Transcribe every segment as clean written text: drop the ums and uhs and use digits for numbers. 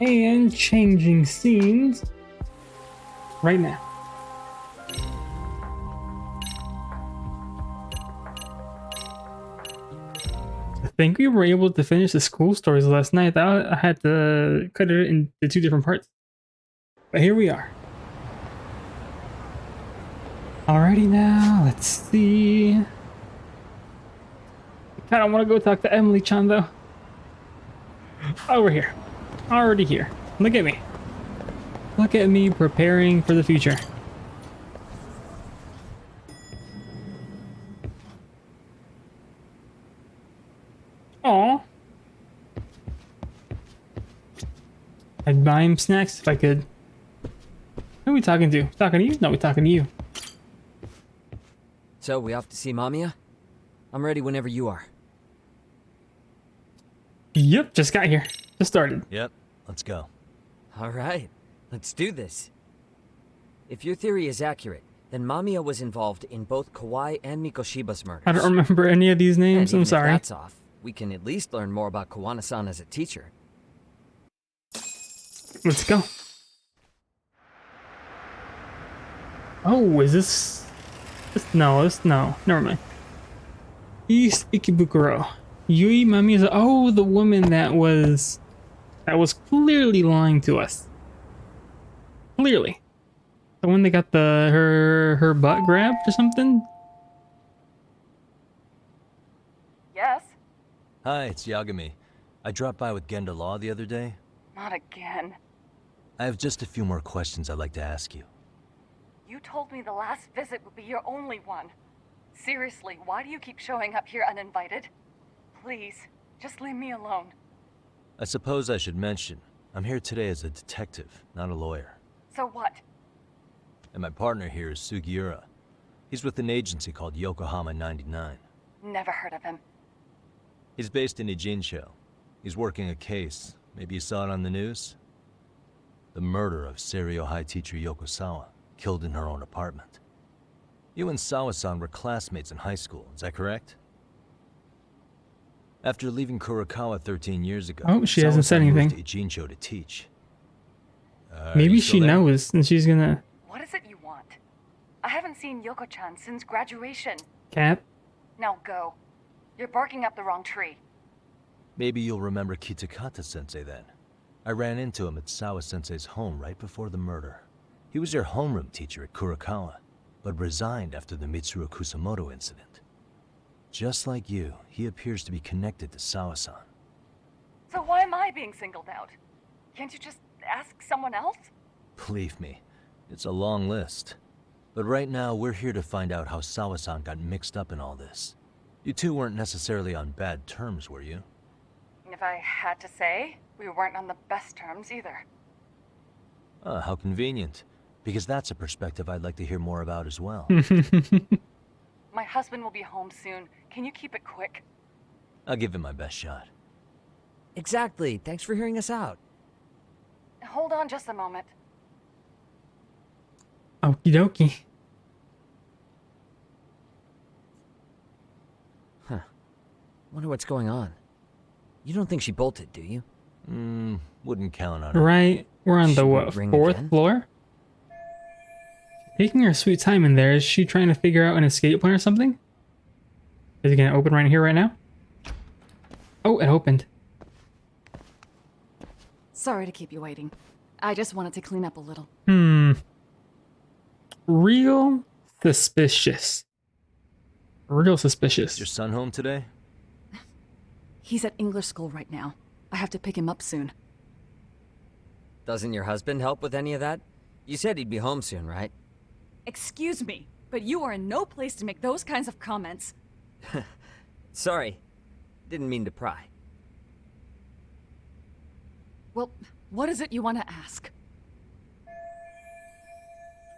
And changing scenes right now. I think we were able to finish the school stories last night. I had to cut it into two different parts. But here we are. Alrighty now, let's see. I kind of want to go talk to Emily-chan though. Over here. Already here. Look at me. Look at me preparing for the future. Aw. I'd buy him snacks if I could. Who are we talking to? Talking to you? No, we're talking to you. So, we off to see Mamiya? I'm ready whenever you are. Yep, just got here. Just started. Yep, let's go. Alright, let's do this. If your theory is accurate, then Mamiya was involved in both Kawai and Mikoshiba's murders. I don't remember any of these names, And I'm even sorry. if that's off, we can at least learn more about Kawana-san as a teacher. Let's go. Oh, is this... No, never mind. East Ikebukuro. Yui Mamiya. Oh, the woman that was clearly lying to us. Clearly. The one that got her butt grabbed or something? Yes? Hi, it's Yagami. I dropped by with Genda Law the other day. Not again. I have just a few more questions I'd like to ask you. You told me the last visit would be your only one. Seriously, why do you keep showing up here uninvited? Please, just leave me alone. I suppose I should mention, I'm here today as a detective, not a lawyer. So what? And my partner here is Sugiura. He's with an agency called Yokohama 99. Never heard of him. He's based in Ijincho. He's working a case. Maybe you saw it on the news? The murder of Seiryo High teacher Yokosawa, killed in her own apartment. You and Sawa-san were classmates in high school, is that correct? After leaving Kurokawa 13 years ago, Oh, she hasn't said Sawa-san moved anything. to Ijincho to teach. Maybe you she still there? knows and she's gonna... What is it you want? I haven't seen Yoko-chan since graduation. Cap? Now go. You're barking up the wrong tree. Maybe you'll remember Kitakata-sensei then. I ran into him at Sawa-sensei's home right before the murder. He was your homeroom teacher at Kurokawa, but resigned after the Mitsuru Kusamoto incident. Just like you, he appears to be connected to Sawa-san. So why am I being singled out? Can't you just ask someone else? Believe me, it's a long list. But right now, we're here to find out how Sawa-san got mixed up in all this. You two weren't necessarily on bad terms, were you? If I had to say, we weren't on the best terms either. Ah, how convenient. Because that's a perspective I'd like to hear more about as well. My husband will be home soon. Can you keep it quick? I'll give it my best shot. Exactly, thanks for hearing us out. Hold on just a moment. Okie dokie. Huh. Wonder what's going on. You don't think she bolted, do you? Wouldn't count on it. Right, we're on the Should we what, ring fourth again? floor? Taking her sweet time in there. Is she trying to figure out an escape plan or something? Is it gonna open right here, right now? Oh, it opened. Sorry to keep you waiting. I just wanted to clean up a little. Real suspicious. Real suspicious. Is your son home today? He's at English school right now. I have to pick him up soon. Doesn't your husband help with any of that? You said he'd be home soon, right? Excuse me, but you are in no place to make those kinds of comments. Sorry. Didn't mean to pry. Well, what is it you want to ask?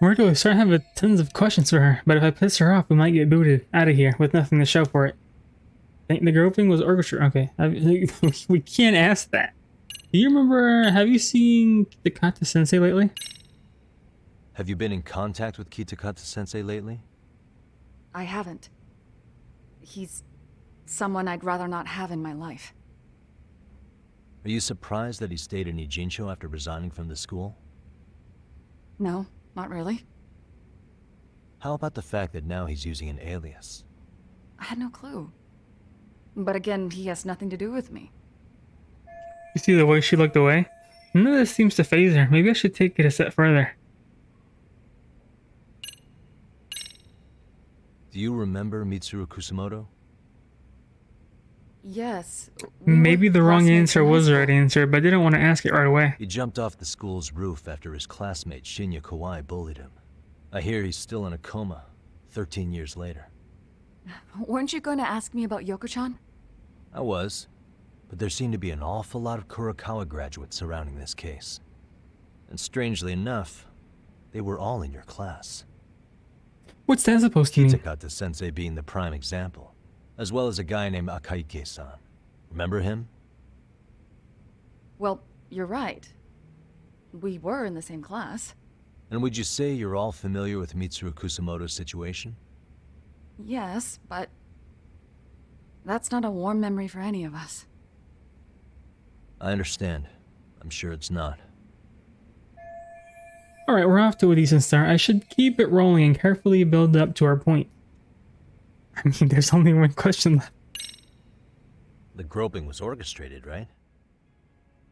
Where do I start? I have tons of questions for her, but if I piss her off, we might get booted out of here with nothing to show for it. I think the groping was orchestra. Okay, we can't ask that. Do you remember? Have you seen Takata Sensei lately? Have you been in contact with Kitakata-sensei lately? I haven't. He's someone I'd rather not have in my life. Are you surprised that he stayed in Ijincho after resigning from the school? No, not really. How about the fact that now he's using an alias? I had no clue. But again, he has nothing to do with me. You see the way she looked away? None of this seems to faze her. Maybe I should take it a step further. Do you remember Mitsuru Kusamoto? Yes. Maybe the wrong answer was the right answer, but I didn't want to ask it right away. He jumped off the school's roof after his classmate Shinya Kawai bullied him. I hear he's still in a coma, 13 years later. Weren't you going to ask me about Yoko-chan? I was, but there seemed to be an awful lot of Kurokawa graduates surrounding this case. And strangely enough, they were all in your class. What's that supposed to mean? Kitakata-sensei being the prime example, as well as a guy named Akaike-san. Remember him? Well, you're right. We were in the same class. And would you say you're all familiar with Mitsuru Kusamoto's situation? Yes, but that's not a warm memory for any of us. I understand. I'm sure it's not. Alright, we're off to a decent start. I should keep it rolling and carefully build up to our point. I mean, there's only one question left. The groping was orchestrated, right?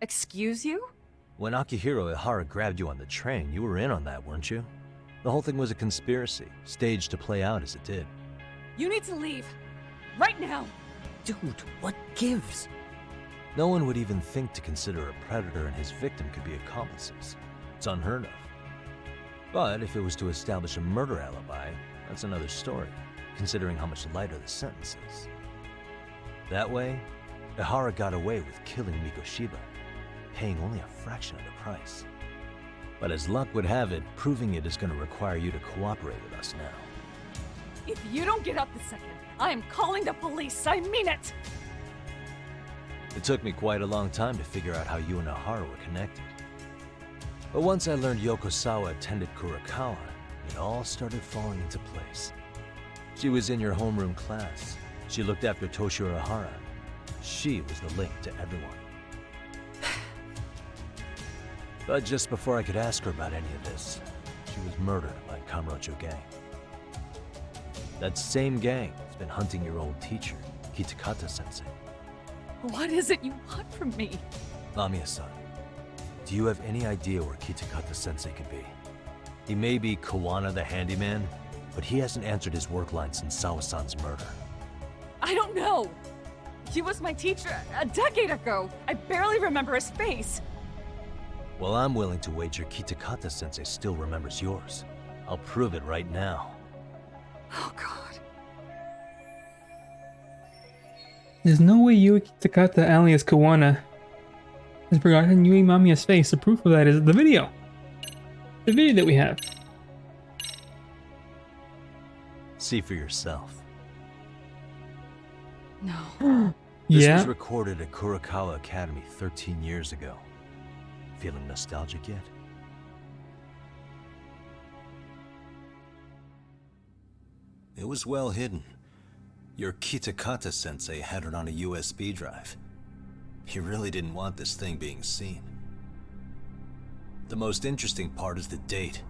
Excuse you? When Akihiro Ihara grabbed you on the train, you were in on that, weren't you? The whole thing was a conspiracy, staged to play out as it did. You need to leave. Right now. Dude, what gives? No one would even think to consider a predator and his victim could be accomplices. It's unheard of. But if it was to establish a murder alibi, that's another story, considering how much lighter the sentence is. That way, Ihara got away with killing Mikoshiba, paying only a fraction of the price. But as luck would have it, proving it is going to require you to cooperate with us now. If you don't get up this second, I am calling the police. I mean it. It took me quite a long time to figure out how you and Ihara were connected. But once I learned Yokosawa attended Kurokawa, it all started falling into place. She was in your homeroom class. She looked after Toshiro Ihara. She was the link to everyone. But just before I could ask her about any of this, she was murdered by Kamurocho gang. That same gang has been hunting your old teacher, Kitakata-sensei. What is it you want from me? Mamiya-san, do you have any idea where Kitakata-sensei could be? He may be Kawana the handyman, but he hasn't answered his work line since Sawa-san's murder. I don't know. He was my teacher a decade ago. I barely remember his face. Well, I'm willing to wager Kitakata-sensei still remembers yours. I'll prove it right now. Oh, God. There's no way Yui Kitakata alias Kawana has forgotten Yui Mamiya's face. The proof of that is the video. The video that we have. See for yourself. No. This Yeah. was recorded at Kurokawa Academy 13 years ago. Feeling nostalgic yet? It was well hidden. Your Kitakata-sensei had it on a USB drive. He really didn't want this thing being seen. The most interesting part is the date.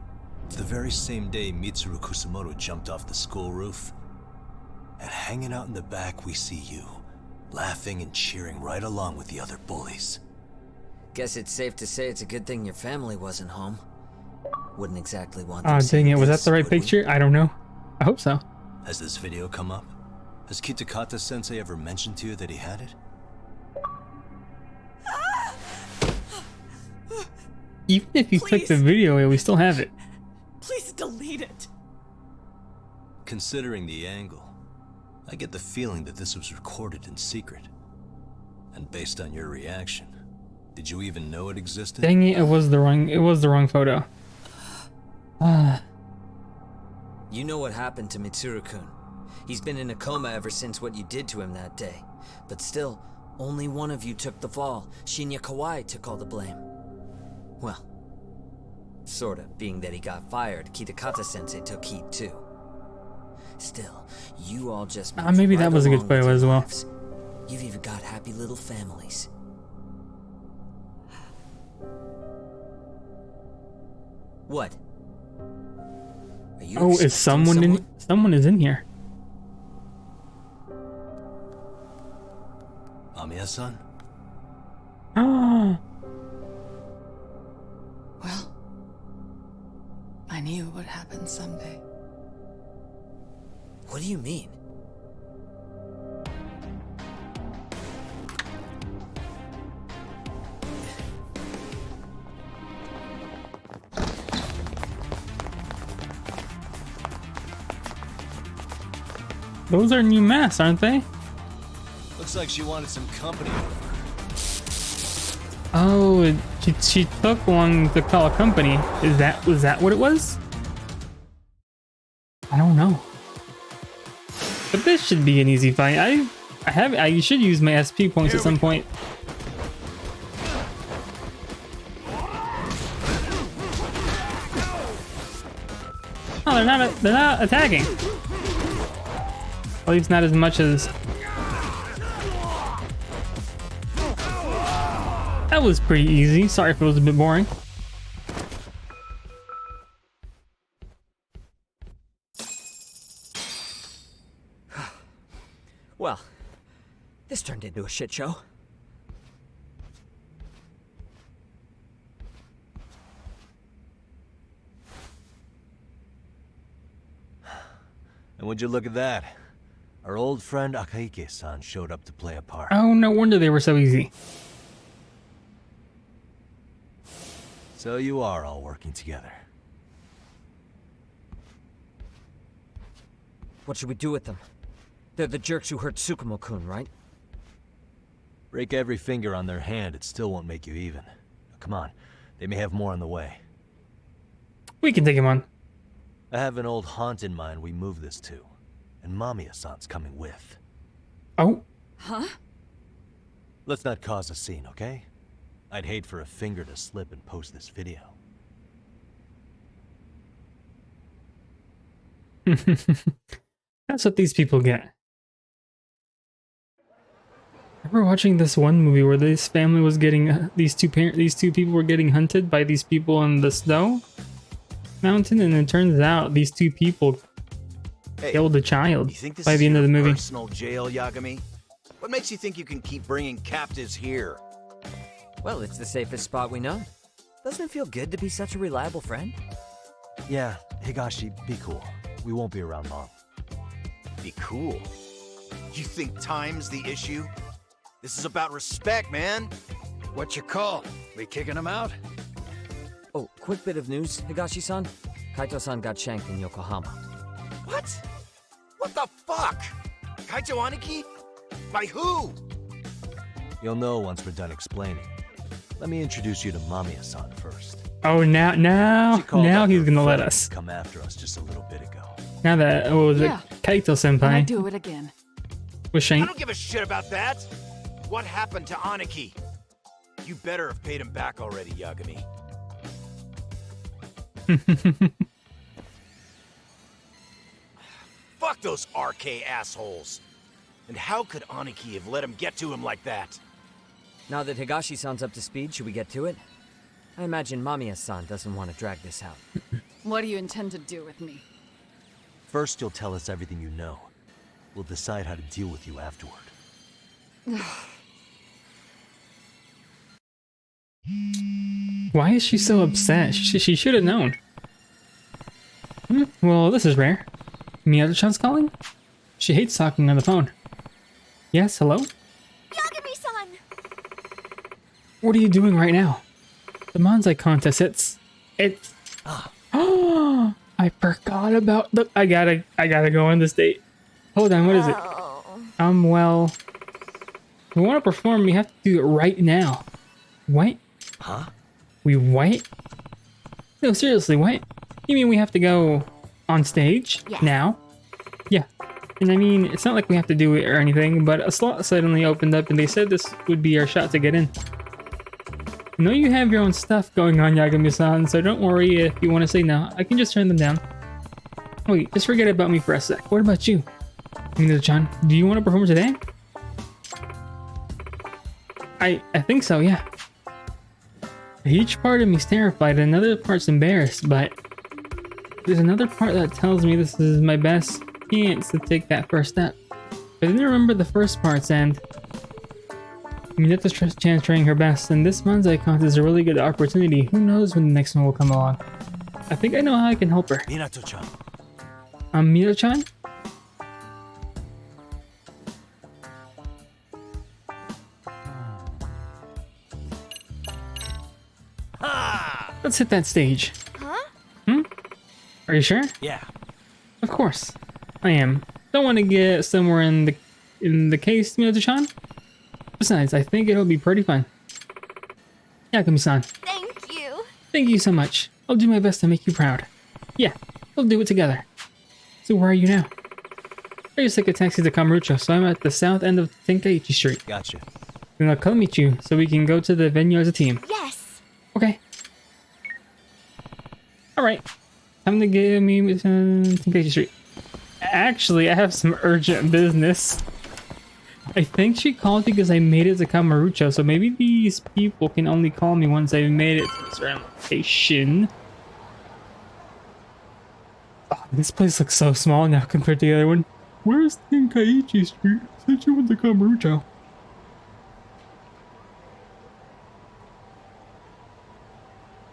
It's the very same day Mitsuru Kusamoto jumped off the school roof. And hanging out in the back, we see you, laughing and cheering right along with the other bullies. Guess it's safe to say it's a good thing your family wasn't home. Wouldn't exactly want them Oh, seeing dang it. Was that this, the right would we? picture? I don't know. I hope so. Has this video come up? Has Kitakata-sensei ever mentioned to you that he had it? Even if you click the Please. video away, we still have it. Please delete it. Considering the angle, I get the feeling that this was recorded in secret. And based on your reaction, did you even know it existed? Dang it, it was the wrong photo. Ah. You know what happened to Mitsuru-kun. He's been in a coma ever since what you did to him that day. But still, only one of you took the fall. Shinya Kawai took all the blame. Well, sorta, being that he got fired, Kitakata-sensei took heat too. Still, you all just moved maybe right that was a good along with photo your as well. lives. You've even got happy little families. What? Are you Oh, is expecting someone in? Someone is in here. Mamiya-san? Ah, Well, I knew it would happen someday. What do you mean? those are new masks, aren't they? Looks like she wanted some company. Oh, she took one to call a company. Was that what it was? I don't know. But this should be an easy fight. I should use my SP points at some point. Oh, they're not attacking. At least not as much as. That was pretty easy. Sorry if it was a bit boring. Well, this turned into a shit show. And would you look at that? Our old friend Akaike-san showed up to play a part. Oh, no wonder they were so easy. So you are all working together. What should we do with them? They're the jerks who hurt Tsukumo-kun, right? Break every finger on their hand, it still won't make you even. Come on, they may have more on the way. We can take him on. I have an old haunt in mind we move this to. And Mamiya-san's coming with. Oh, Huh? Let's not cause a scene, okay? I'd hate for a finger to slip and post this video. that's what these people get. I remember watching this one movie where this family was getting these two people were getting hunted by these people in the snow mountain, and it turns out these two people killed a child You think this by is the end of your the movie. personal jail, Yagami? What makes you think you can keep bringing captives here? Well, it's the safest spot we know. Doesn't it feel good to be such a reliable friend? Yeah, Higashi, be cool. We won't be around long. Be cool. You think time's the issue? This is about respect, man. What's your call? We kicking him out? Oh, quick bit of news, Higashi-san. Kaito-san got shanked in Yokohama. What? What the fuck? Kaito Aniki? By who? You'll know once we're done explaining. Let me introduce you to Mamiya-san first. Oh, now She called up he's her gonna let friend us. to come after us just a little bit ago. Now that was Yeah. it Kaito And I senpai do it again. was I shanked. don't give a shit about that. What happened to Aniki? You better have paid him back already, Yagami. Fuck those RK assholes. And how could Aniki have let him get to him like that? Now that Higashi-san's up to speed, should we get to it? I imagine Mamiya-san doesn't want to drag this out. What do you intend to do with me? First, you'll tell us everything you know. We'll decide how to deal with you afterward. Why is she so upset? She should have known. Well, this is rare. Miyato-chan's calling? She hates talking on the phone. Yes, hello? Yagami-san! What are you doing right now? The Manzai contest, it's... Oh, I forgot about the... I gotta go on this date. Hold on, what is it? Well... If we want to perform, we have to do it right now. What? Huh? We what? No, seriously, what? You mean we have to go on stage? Yes. Now? Yeah. And I mean, it's not like we have to do it or anything, but a slot suddenly opened up and they said this would be our shot to get in. I know you have your own stuff going on, Yagami-san, so don't worry if you want to say no. I can just turn them down. Wait, just forget about me for a sec. What about you? Minato-chan, do you want to perform today? I think so, yeah. Each part of me's terrified, another part's embarrassed, but there's another part that tells me this is my best chance to take that first step. But then I remember the first parts, and Minato's chance trying her best, and this Manzai contest is a really good opportunity. Who knows when the next one will come along. I think I know how I can help her. Minato-chan. Minato-chan? Let's hit that stage. Huh? Are you sure? Yeah. Of course. I am. Don't want to get somewhere in the case, Minato-chan. Besides, I think it'll be pretty fun. Yagami-san, Thank you. thank you so much. I'll do my best to make you proud. Yeah, we'll do it together. So where are you now? I just took a taxi to Kamurocho, so I'm at the south end of Tenkaichi Street. Gotcha. Then I'll come meet you so we can go to the venue as a team. Yes. Okay. Alright. Time to give me Tenkaichi Street. Actually, I have some urgent business. I think she called because I made it to Kamurocho, so maybe these people can only call me once I've made it to a certain location. Oh, this place looks so small now compared to the other one. Where's Tenkaichi Street? Since you went to Kamurocho.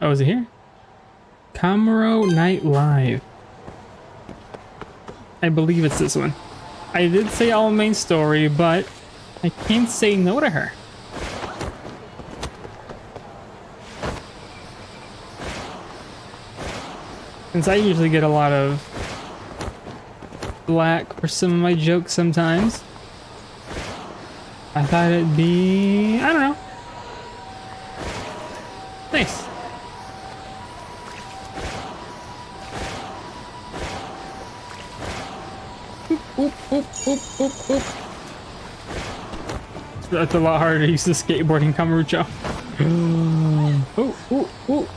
Oh, is it here? Kamuro Night Live. I believe it's this one. I did say all main story, but I can't say no to her. Since I usually get a lot of black for some of my jokes sometimes, I thought it'd be, I don't know. Nice. Oop, oop, oop, oop, oop. That's a lot harder to use the skateboard in Kamurocho. Oh, oh, oh.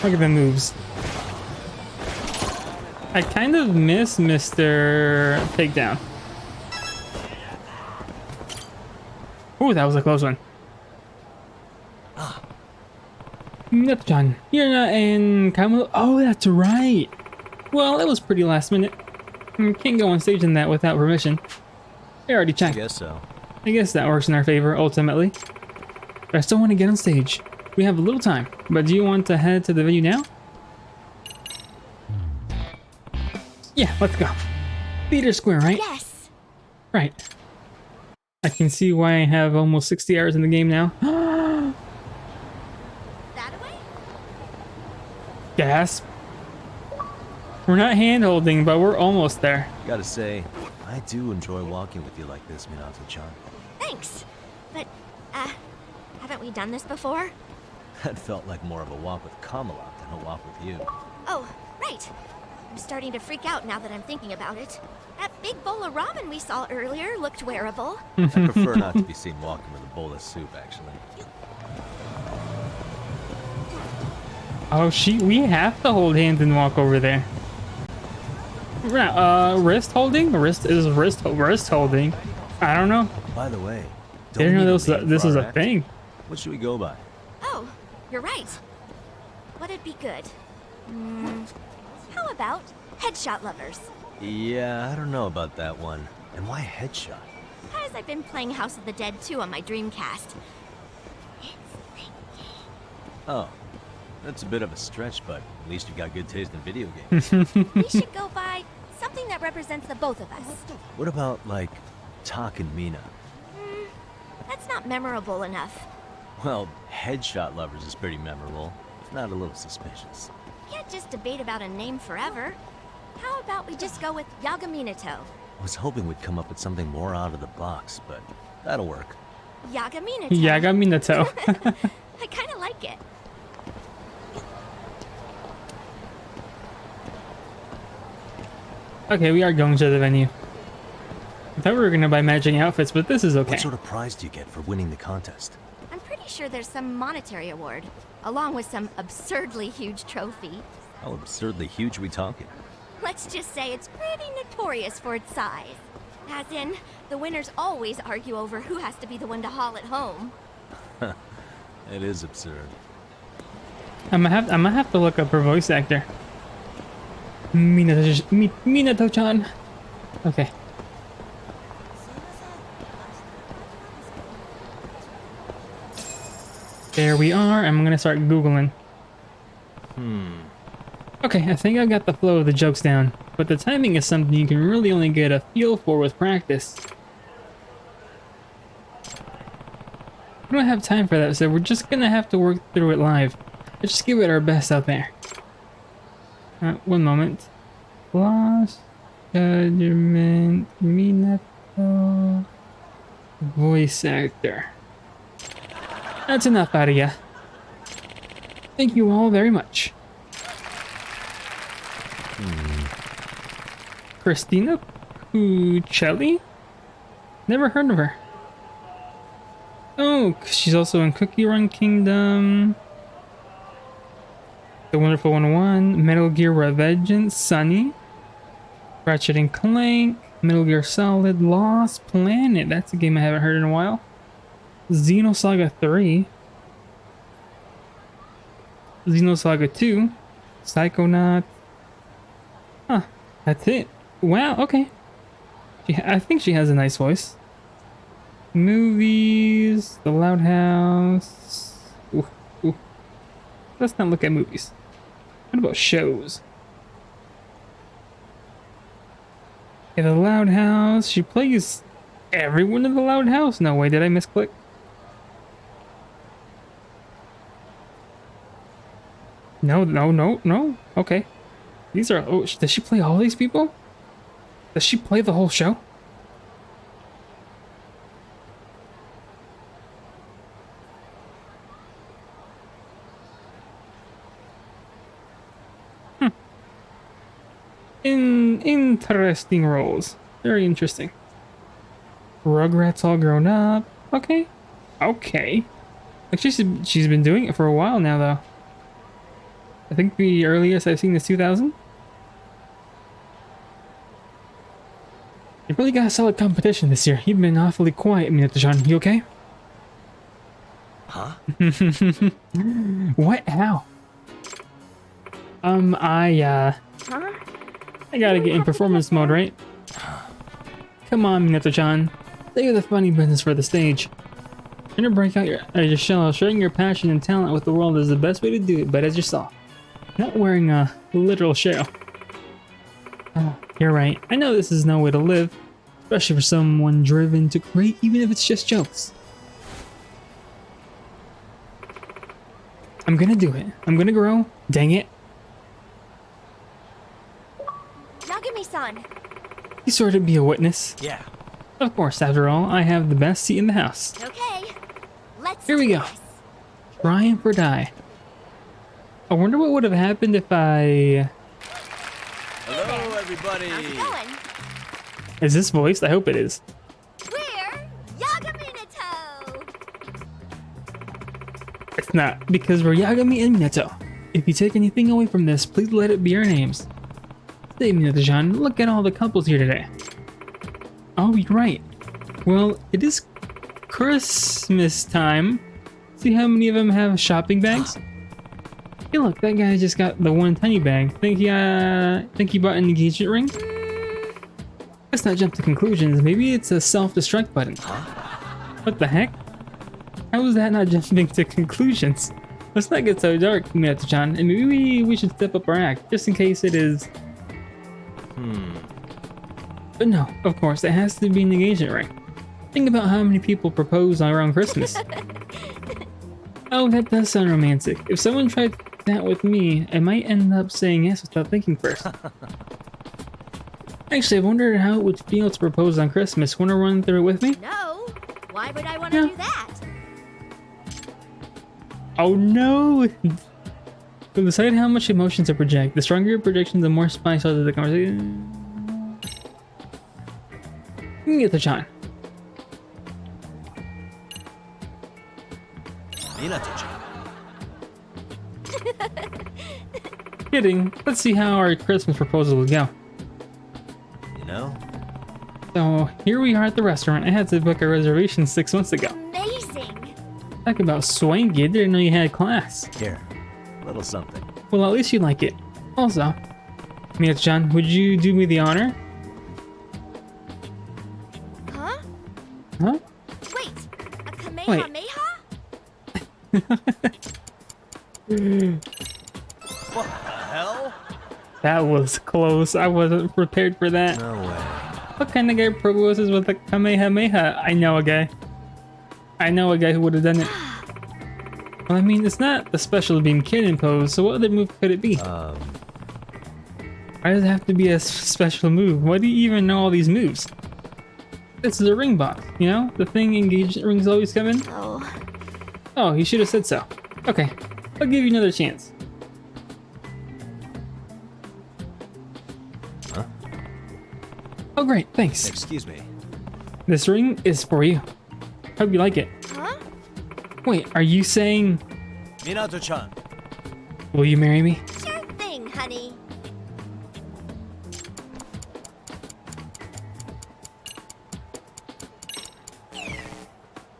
Look at the moves. I kind of miss Mr. Takedown. Oh, that was a close one. Minato-chan, you're not in Kamurocho. Oh, that's right. Well, that was pretty last minute. Can't go on stage in that without permission. I already I checked. guess so. I guess that works in our favor, ultimately. But I still want to get on stage. We have a little time, but do you want to head to the venue now? Yeah, let's go. Theater Square, right? Yes. Right. I can see why I have almost 60 hours in the game now. That away? Gasp. We're not hand-holding, but we're almost there. Gotta say, I do enjoy walking with you like this, Minato-chan. Thanks. But, haven't we done this before? That felt like more of a walk with Kamala than a walk with you. Oh, right. I'm starting to freak out now that I'm thinking about it. That big bowl of ramen we saw earlier looked wearable. I prefer not to be seen walking with a bowl of soup, actually. Oh, we have to hold hands and walk over there. We're not, wrist holding? Wrist holding. I don't know. By the way, I didn't know need a name this for was our a act. thing. What should we go by? Oh, you're right. What'd be good? How about Headshot Lovers? Yeah, I don't know about that one. And why Headshot? Because I've been playing House of the Dead 2 on my Dreamcast. Oh, that's a bit of a stretch, but at least you've got good taste in video games. We should go by something that represents the both of us. What about, like, Tak and Mina? That's not memorable enough. Well, Headshot Lovers is pretty memorable, if not a little suspicious. Can't just debate about a name forever. How about we just go with Yagaminato? I was hoping we'd come up with something more out of the box, but that'll work. Yagaminato. Yagaminato. I kind of like it. Okay, we are going to the venue. I thought we were gonna buy matching outfits, but this is okay. What sort of prize do you get for winning the contest? I'm pretty sure there's some monetary award, along with some absurdly huge trophy. How absurdly huge are we talking? Let's just say it's pretty notorious for its size. As in, the winners always argue over who has to be the one to haul it home. It is absurd. I'm gonna have to look up her voice actor. Minato-chan. Okay. There we are. I'm gonna start Googling. Okay, I think I got the flow of the jokes down, but the timing is something you can really only get a feel for with practice. We don't have time for that, so we're just gonna have to work through it live. Let's just give it our best out there. One moment. Lost Judgment Minato voice actor. That's enough out of ya. Thank you all very much. Christina Cuccelli? Never heard of her. Oh, she's also in Cookie Run Kingdom, The Wonderful 101, Metal Gear Revengeance, Sunny, Ratchet and Clank, Metal Gear Solid, Lost Planet. That's a game I haven't heard in a while. Xenosaga 3, Xenosaga 2, Psychonaut. Huh, that's it. Wow, okay. I think she has a nice voice. Movies, The Loud House. Ooh, ooh. Let's not look at movies. What about shows? Yeah, The Loud House. She plays everyone in The Loud House. No way, did I misclick? No. Okay. These are. Oh, does she play all these people? Does she play the whole show? Interesting roles. Very interesting. Rugrats all grown up. Okay. Okay. Like she's been doing it for a while now, though. I think the earliest I've seen is 2000. You really got a solid competition this year. You've been awfully quiet, Minato-chan. You okay? Huh? What? How? I gotta get in performance mode, right? Come on, Minato-chan. Save the funny business for the stage. Trying to break out your shell, sharing your passion and talent with the world is the best way to do it, but as you saw, not wearing a literal shell. Oh, you're right. I know this is no way to live, especially for someone driven to create, even if it's just jokes. I'm gonna do it. I'm gonna grow. Dang it. Yagami-san. You sort of be a witness. Yeah. Of course, after all, I have the best seat in the house. Okay. Let's Here we do go. this. Triumph or die. I wonder what would have happened if I... Hello, everybody. How's it going? Is this voiced? I hope it is. We're Yagami-Nato. It's not, because we're Yagami and Minato. If you take anything away from this, please let it be our names. Say, Minato-chan, look at all the couples here today. Oh, you're right. Well, it is Christmas time. See how many of them have shopping bags? Hey, look, that guy just got the one tiny bag. Think he bought an engagement ring? Let's not jump to conclusions. Maybe it's a self-destruct button. What the heck? How is that not jumping to conclusions? Let's not get so dark, Minato-chan, and maybe we should step up our act, just in case it is... But no, of course, it has to be an engagement ring. Think about how many people propose around Christmas. Oh, that does sound romantic. If someone tried that with me, I might end up saying yes without thinking first. Actually, I've wondered how it would feel to propose on Christmas. Want to run through it with me? No. Why would I want to do that? Oh no! To decide how much emotion to project. The stronger your projection, the more spice out of the conversation. Minato-chan. Minato-chan. Kidding. Let's see how our Christmas proposal will go. You know? So, here we are at the restaurant. I had to book a reservation 6 months ago. Amazing. Talk about swanky. I didn't know you had class. Here. little something. Well, at least you like it. Also, Minato-chan, would you do me the honor? Huh? Huh? Wait, a Kamehameha? What the hell? That was close. I wasn't prepared for that. No way. What kind of guy proposes with a Kamehameha? I know a guy. I know a guy who would have done it. Well, I mean, it's not the special beam cannon pose, so what other move could it be? Why does it have to be a special move? Why do you even know all these moves? This is a ring box, you know? The thing engaged rings always come in? Oh, Oh, you should have said so. Okay, I'll give you another chance. Huh? Oh, great, thanks. Excuse me. This ring is for you. Hope you like it. huh? Wait, are you saying, Minato-chan. will you marry me? Sure thing, honey.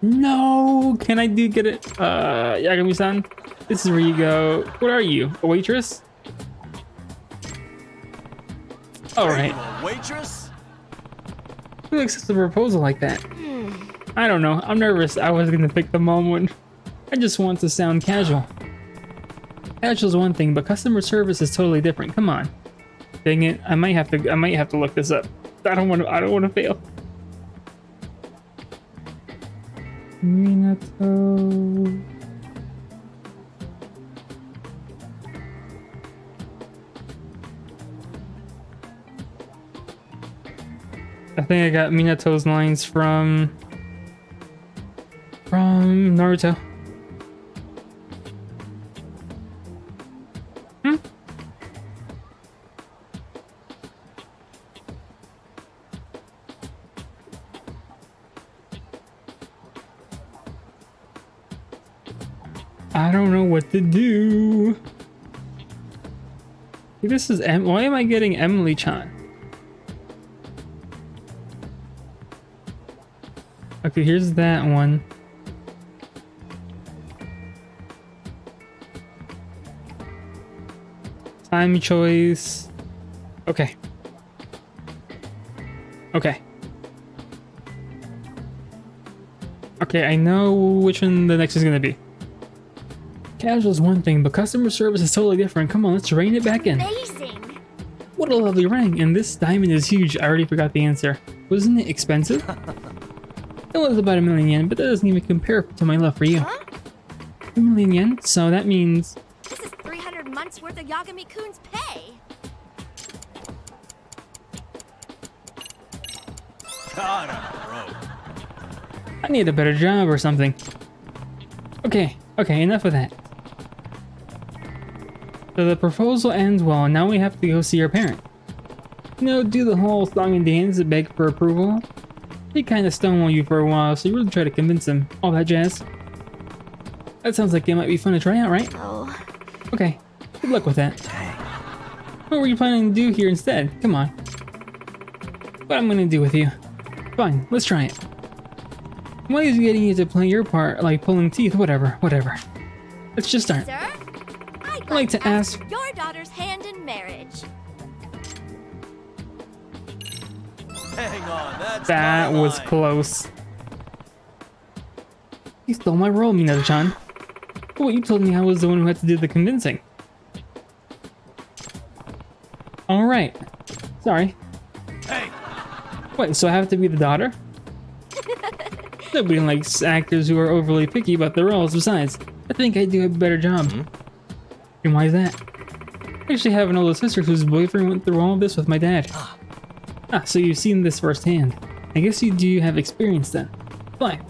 No! Can I get it? Yagami-san? This is where you go. What are you? A waitress? Alright. A waitress? Who accepts a proposal like that? I don't know. I'm nervous. I was gonna pick the mom one. I just want to sound casual. Casual's one thing, but customer service is totally different. Come on. Dang it. I might have to look this up. I don't want to fail. Minato. I think I got Minato's lines from Naruto. I don't know what to do. This is why am I getting Emily-chan? Okay, here's that one. Time choice. Okay. Okay. Okay, I know which one the next is gonna be. Casual is one thing, but customer service is totally different. Come on, let's rein it back in. Amazing. What a lovely ring, and this diamond is huge. I already forgot the answer. Wasn't it expensive? It was about 1,000,000 yen, but that doesn't even compare to my love for you. Huh? 1,000,000 yen? So that means... This is 300 months worth of Yagami-kun's pay. God, I'm broke. I need a better job or something. Okay, enough of that. So the proposal ends well, and now we have to go see our parent. You know, do the whole song and dance to beg for approval. He kind of stonewall you for a while, so you really try to convince him. All that jazz. That sounds like it might be fun to try out, right? Oh, Okay, good luck with that. What were you planning to do here instead? Come on. What I'm gonna do with you. Fine, let's try it. Why is getting you to play your part, like pulling teeth, whatever. Let's just start. sir, I'd like to ask- for your daughter's hand in marriage. Hang on, that's That my was line. close. You stole my role, Minato-chan. But you told me I was the one who had to do the convincing. Alright. Sorry. Hey, Wait, so I have to be the daughter? Nobody likes actors who are overly picky about their roles. Besides, I think I do a better job. And why is that? I actually have an older sister whose boyfriend went through all of this with my dad. So you've seen this firsthand. I guess you do have experience then. Fine.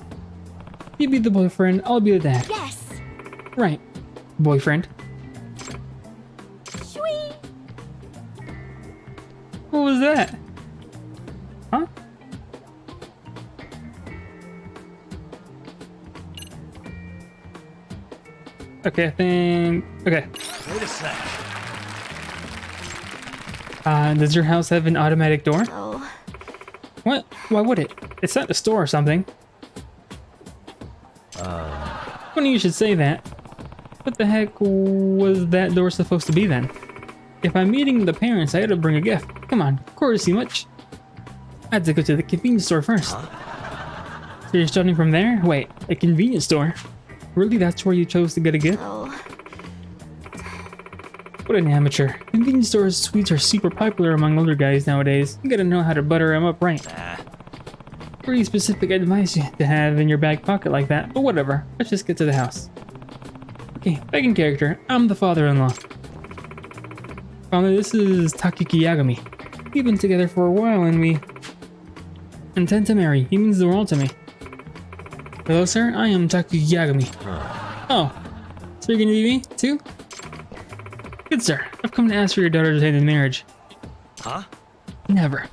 You be the boyfriend, I'll be the dad. Yes. Right. Boyfriend. Sweet. What was that? Huh? Okay, I think... Okay. wait a sec. Does your house have an automatic door? Oh, What? Why would it? It's not a store or something. Funny you should say that. What the heck was that door supposed to be then? If I'm meeting the parents, I gotta bring a gift. Come on, courtesy much. I had to go to the convenience store first. So you're starting from there? Wait, a convenience store? Really, that's where you chose to get a gift? Oh, What an amateur. Convenience stores sweets are super popular among older guys nowadays. You gotta know how to butter them up right. Pretty specific advice to have in your back pocket like that, but whatever. Let's just get to the house. Okay, back in character. I'm the father-in-law. Father, this is Takiki Yagami. We've been together for a while and we intend to marry. He means the world to me. Hello, sir. I am Takiki Yagami. Oh, so you're gonna be me too? Good sir. I've come to ask for your daughter's hand in marriage. Huh? Never.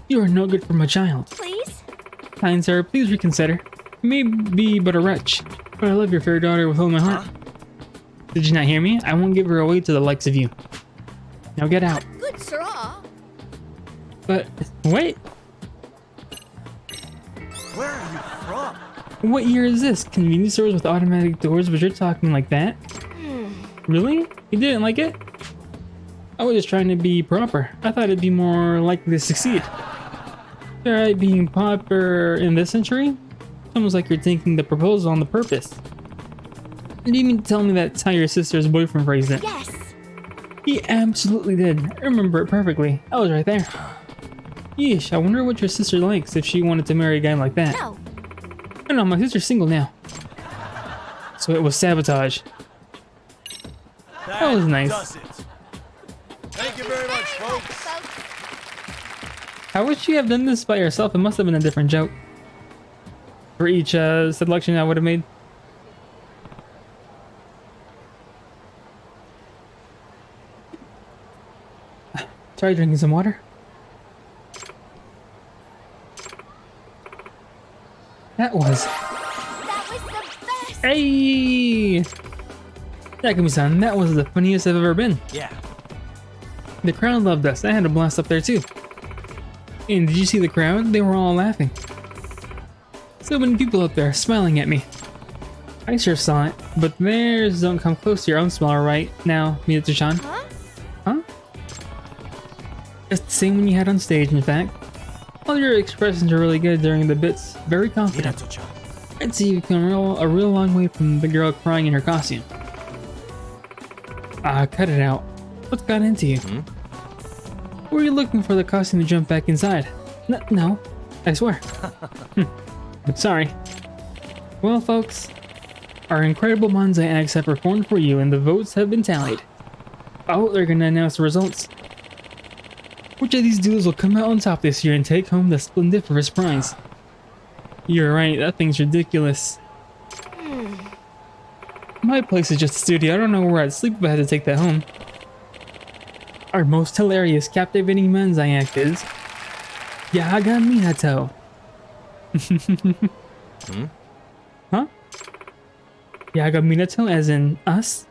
You are no good for my child. please? Kind sir, please reconsider. You may be but a wretch, but I love your fair daughter with all my heart. Did you not hear me? I won't give her away to the likes of you. Now get out. Good sirrah. But wait, Where are you from? what year is this? Convenience stores with automatic doors, but you're talking like that? Really? You didn't like it? I was just trying to be proper. I thought it'd be more likely to succeed. Alright, being proper in this century? It's almost like you're taking the proposal on the purpose. Do you mean to tell me that's how your sister's boyfriend phrased it? Yes. He absolutely did. I remember it perfectly. I was right there. Yeesh, I wonder what your sister likes if she wanted to marry a guy like that. No. I know, my sister's single now. So it was sabotage. That was nice. Does it. Thank you very much, folks. How would she have done this by herself? It must have been a different joke. For each selection I would have made. Try drinking some water. That was... That was the best. Hey! Takumi-san, that was the funniest I've ever been. Yeah. The crowd loved us. I had a blast up there too. And did you see the crowd? They were all laughing. So many people up there smiling at me. I sure saw it, but theirs don't come close to your own smile right now, Minato-chan. Huh? Huh? It's the same one you had on stage, in fact. All your expressions are really good during the bits. Very confident. Minato-chan. I'd say you've come a real long way from the girl crying in her costume. Ah, cut it out. What's got into you? Were you looking for the costume to jump back inside? No, I swear. I'm sorry. Well, folks, our incredible Manzai acts have performed for you and the votes have been tallied. Oh, they're gonna announce the results. Which of these dudes will come out on top this year and take home the splendiferous prize? You're right, that thing's ridiculous. My place is just a studio. I don't know where I'd sleep if I had to take that home. Our most hilarious, captivating Manzai act is Yaga Minato. Huh? Yaga Minato as in us?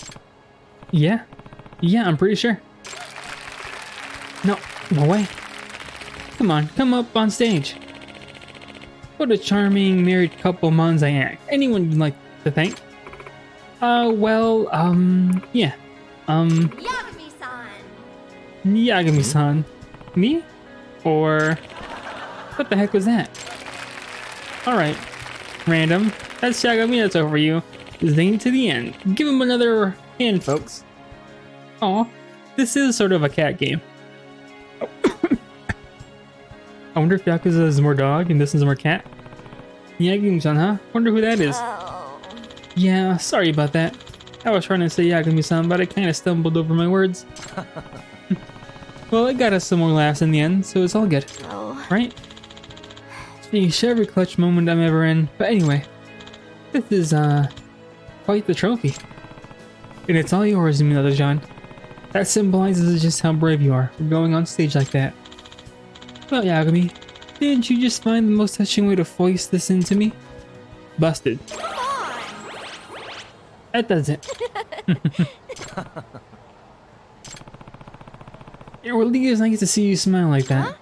Yeah, I'm pretty sure. No way. Come on, come up on stage. What a charming married couple Manzai act. Anyone you'd like to thank? Yeah. Yagami-san. Yagami-san. Me? Or... what the heck was that? Alright. Random. That's Yagaminato for you. Zane to the end. Give him another hand, folks. Aw. This is sort of a cat game. I wonder if Yakuza is more dog and this is more cat. Yagami-san, huh? Wonder who that is. Oh. Yeah, sorry about that. I was trying to say Yagami-san, but I kind of stumbled over my words. Well, it got us some more laughs in the end, so it's all good. Oh. Right? Speaking every clutch moment I'm ever in. But anyway, this is, quite the trophy. And it's all yours, Minato-chan. That symbolizes just how brave you are for going on stage like that. Well, Yagami, didn't you just find the most touching way to foist this into me? Busted. That does it. It really is nice to see you smile like that.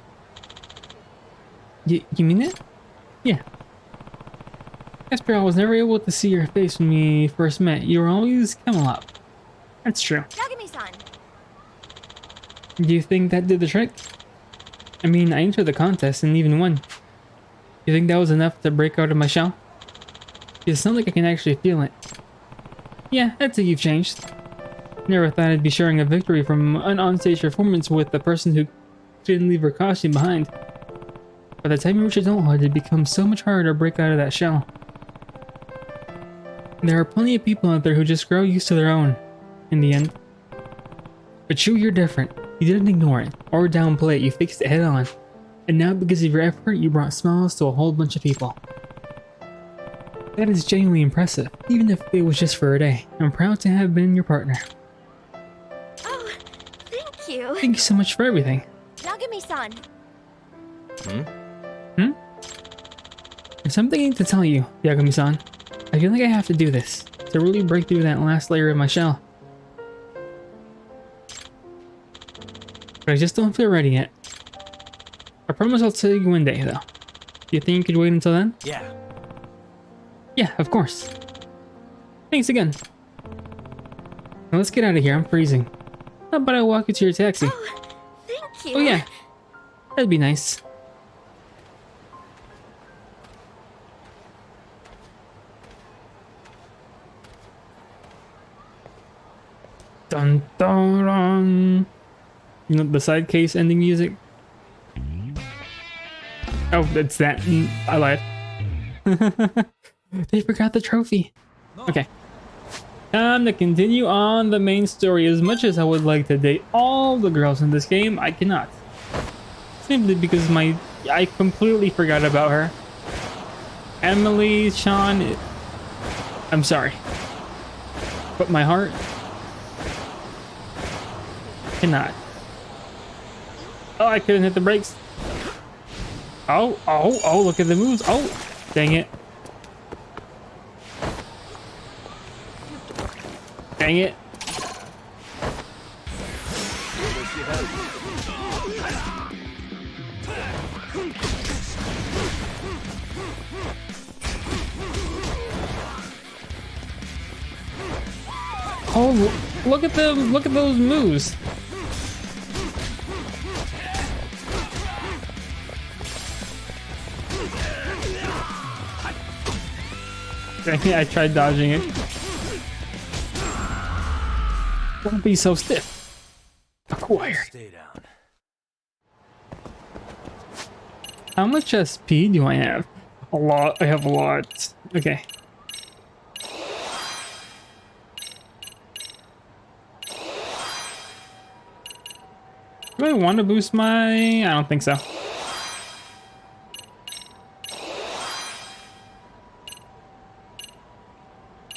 Huh? You mean it? Yeah. Esper, I was never able to see your face when we first met. You were always Camelot. That's true. Yagami-san. Do you think that did the trick? I mean, I entered the contest and even won. You think that was enough to break out of my shell? It's not like I can actually feel it. Yeah, I'd say you've changed. Never thought I'd be sharing a victory from an onstage performance with the person who didn't leave her costume behind. By the time you reach adulthood, it becomes so much harder to break out of that shell. There are plenty of people out there who just grow used to their own, in the end. But you're different. You didn't ignore it, or downplay it, you fixed it head on. And now because of your effort, you brought smiles to a whole bunch of people. That is genuinely impressive, even if it was just for a day. I'm proud to have been your partner. Oh, thank you. Thank you so much for everything. Yagami-san. There's something I need to tell you, Yagami-san. I feel like I have to do this, to really break through that last layer of my shell. But I just don't feel ready yet. I promise I'll tell you one day, though. Do you think you could wait until then? Yeah. Yeah, of course. Thanks again. Now let's get out of here, I'm freezing. How about I walk you to your taxi? Oh, thank you. Oh yeah, that'd be nice. Dun dun dun. You know the side case ending music? Oh, it's that. I lied. They forgot the trophy. Okay. Time to continue on the main story. As much as I would like to date all the girls in this game, I cannot. Simply because I completely forgot about her. Emily, Sean, I'm sorry. But my heart cannot. Oh, I couldn't hit the brakes. Oh, look at the moves. Oh, dang it. Dang it. Oh, look at them. Look at those moves. I tried dodging it. Don't be so stiff. Acquired. Stay down. How much SP do I have? A lot. I have a lot. Okay. Do I want to boost my... I don't think so.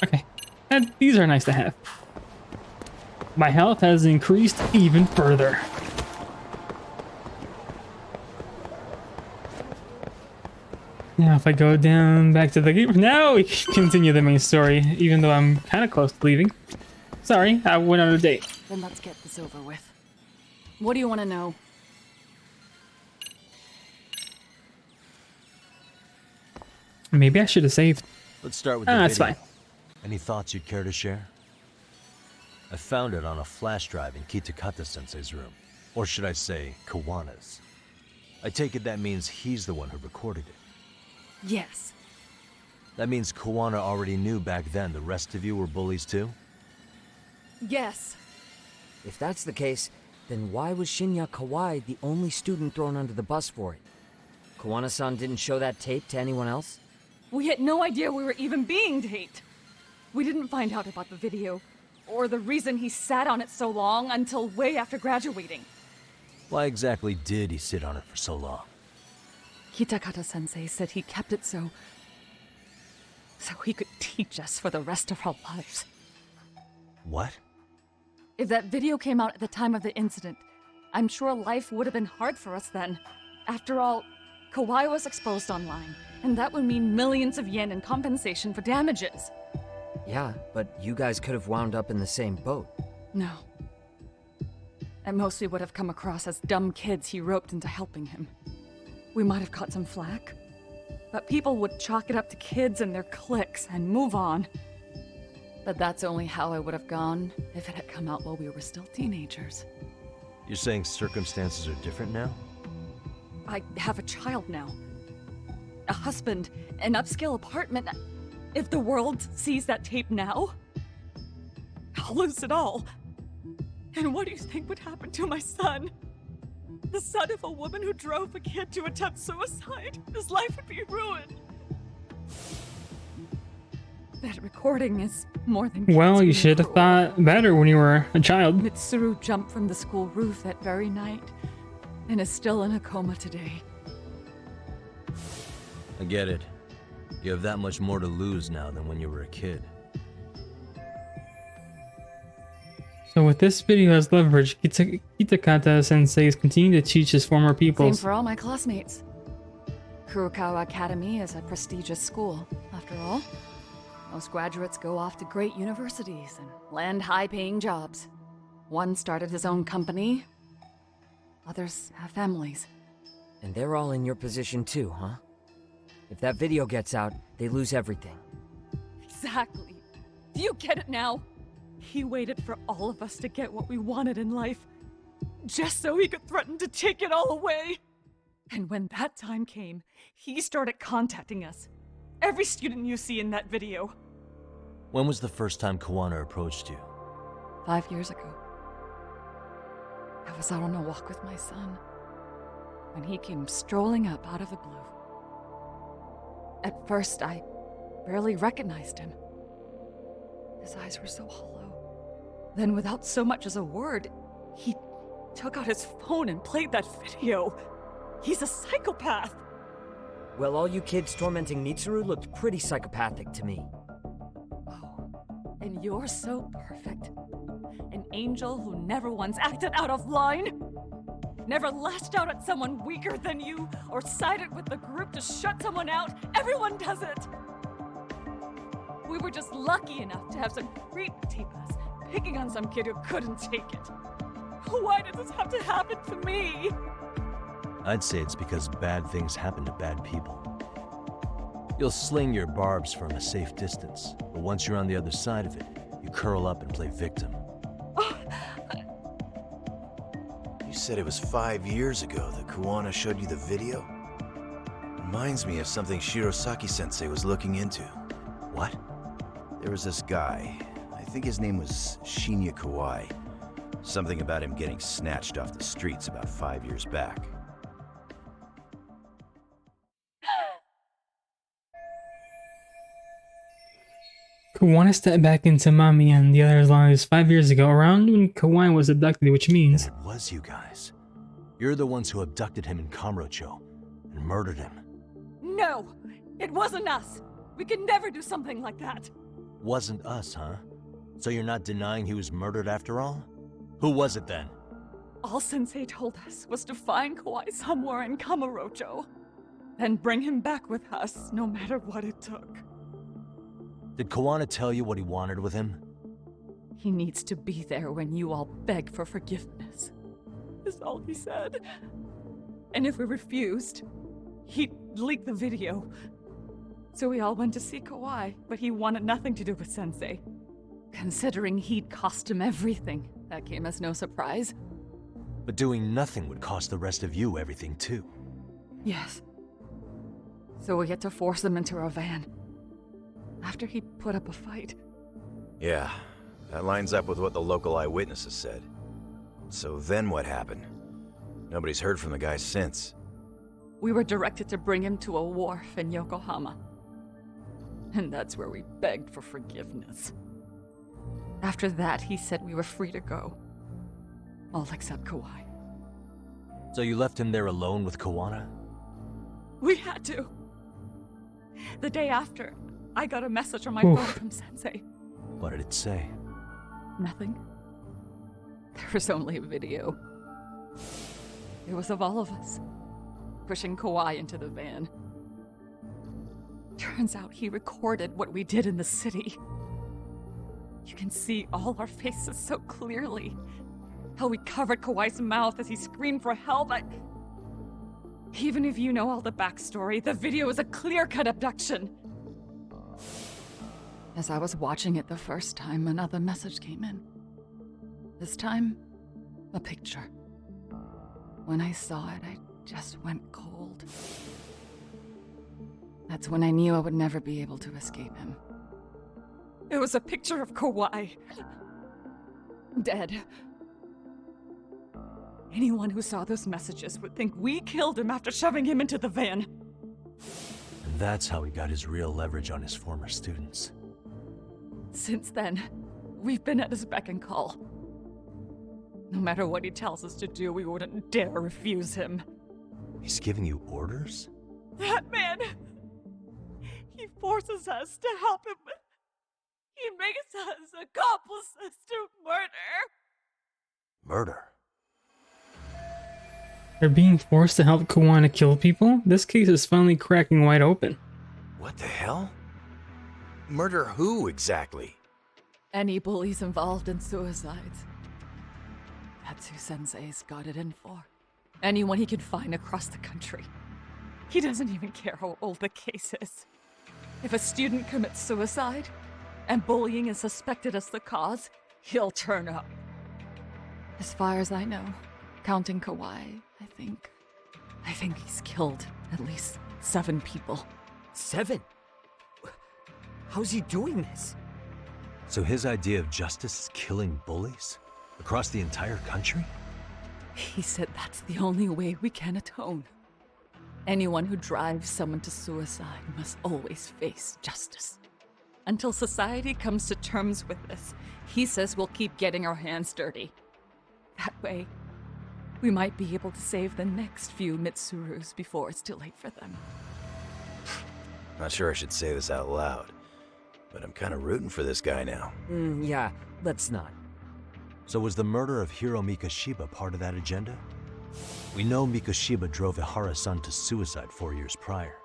Okay. And these are nice to have. My health has increased even further. Now if I go down back to the game, now we can continue the main story, even though I'm kind of close to leaving. Sorry, I went on a date. Then let's get this over with. What do you want to know? Maybe I should have saved. Let's start with the That's video. fine. Any thoughts you'd care to share? I found it on a flash drive in Kitakata-sensei's room. Or should I say, Kawana's. I take it that means he's the one who recorded it. Yes. That means Kawana already knew back then the rest of you were bullies too? Yes. If that's the case, then why was Shinya Kawai the only student thrown under the bus for it? Kawana-san didn't show that tape to anyone else? We had no idea we were even being taped. We didn't find out about the video, or the reason he sat on it so long until way after graduating. Why exactly did he sit on it for so long? Kitakata-sensei said he kept it so he could teach us for the rest of our lives. What? If that video came out at the time of the incident, I'm sure life would have been hard for us then. After all, Kawai was exposed online, and that would mean millions of yen in compensation for damages. Yeah, but you guys could have wound up in the same boat. No. At most, we would have come across as dumb kids he roped into helping him. We might have caught some flack, But people would chalk it up to kids and their cliques and move on. But that's only how it would have gone if it had come out while we were still teenagers. You're saying circumstances are different now? I have a child now. A husband, an upscale apartment. If the world sees that tape now, I'll lose it all. And what do you think would happen to my son? The son of a woman who drove a kid to attempt suicide? His life would be ruined. That recording is more than kids Well, you being should have cruel. thought better when you were a child. Mitsuru jumped from the school roof that very night and is still in a coma today. I get it. You have that much more to lose now than when you were a kid. So with this video as leverage, Kitakata Sensei is continuing to teach his former Same pupils. for all my classmates. Kurokawa Academy is a prestigious school, after all. Most graduates go off to great universities and land high-paying jobs. One started his own company. Others have families. And they're all in your position too, huh? If that video gets out, they lose everything. Exactly. Do you get it now? He waited for all of us to get what we wanted in life, just so he could threaten to take it all away. And when that time came, he started contacting us. Every student you see in that video. When was the first time Kawana approached you? 5 years ago. I was out on a walk with my son when he came strolling up out of the blue. At first, I barely recognized him. His eyes were so hollow. Then, without so much as a word, he took out his phone and played that video. He's a psychopath. Well, all you kids tormenting Mitsuru looked pretty psychopathic to me. Oh, and you're so perfect. An angel who never once acted out of line. Never lashed out at someone weaker than you, or sided with the group to shut someone out. Everyone does it. We were just lucky enough to have some creep tape us, picking on some kid who couldn't take it. Why did this have to happen to me? I'd say it's because bad things happen to bad people. You'll sling your barbs from a safe distance, but once you're on the other side of it, you curl up and play victim. You said it was 5 years ago that Kawana showed you the video? Reminds me of something Shirosaki-sensei was looking into. What? There was this guy. I think his name was Shinya Kawai. Something about him getting snatched off the streets about 5 years back. Kawana stepped back into Mami and the others' lives 5 years ago, around when Kawaii was abducted, which means It was you guys. You're the ones who abducted him in Kamurocho and murdered him. No, it wasn't us. We could never do something like that. Wasn't us, huh? So you're not denying he was murdered after all? Who was it then? All Sensei told us was to find Kawai somewhere in Kamurocho, then bring him back with us, no matter what it took. Did Kawana tell you what he wanted with him? He needs to be there when you all beg for forgiveness, is all he said. And if we refused, he'd leak the video. So we all went to see Kawai, but he wanted nothing to do with Sensei. Considering he'd cost him everything, that came as no surprise. But doing nothing would cost the rest of you everything too. Yes. So we had to force him into our van. After he put up a fight. Yeah, that lines up with what the local eyewitnesses said. So then what happened? Nobody's heard from the guy since. We were directed to bring him to a wharf in Yokohama. And that's where we begged for forgiveness. After that, he said we were free to go. All except Kawai. So you left him there alone with Kawana? We had to. The day after, I got a message on my Oof. phone from Sensei. What did it say? Nothing. There was only a video. It was of all of us, pushing Kawai into the van. Turns out he recorded what we did in the city. You can see all our faces so clearly. How we covered Kawai's mouth as he screamed for help. Even if you know all the backstory, the video is a clear-cut abduction. As I was watching it the first time, another message came in. This time, a picture. When I saw it, I just went cold. That's when I knew I would never be able to escape him. It was a picture of Kawhi. Dead. Anyone who saw those messages would think we killed him after shoving him into the van. And that's how he got his real leverage on his former students. Since then, we've been at his beck and call. No matter what he tells us to do, we wouldn't dare refuse him. He's giving you orders? That man! He forces us to help him. He makes us accomplices to murder. Murder? They're being forced to help Kuwana kill people? This case is finally cracking wide open. What the hell? Murder who exactly? Any bullies involved in suicides. That's who Sensei's got it in for. Anyone he can find across the country. He doesn't even care how old the case is. If a student commits suicide, and bullying is suspected as the cause, he'll turn up. As far as I know, counting Kawhi, I think he's killed at least 7 people. 7? How's he doing this? So his idea of justice is killing bullies? Across the entire country? He said that's the only way we can atone. Anyone who drives someone to suicide must always face justice. Until society comes to terms with this, he says we'll keep getting our hands dirty. That way, we might be able to save the next few Mitsurus before it's too late for them. Not sure I should say this out loud, but I'm kind of rooting for this guy now. Yeah, let's not. So was the murder of Hiro Mikoshiba part of that agenda? We know Mikoshiba drove Ihara-san to suicide 4 years prior.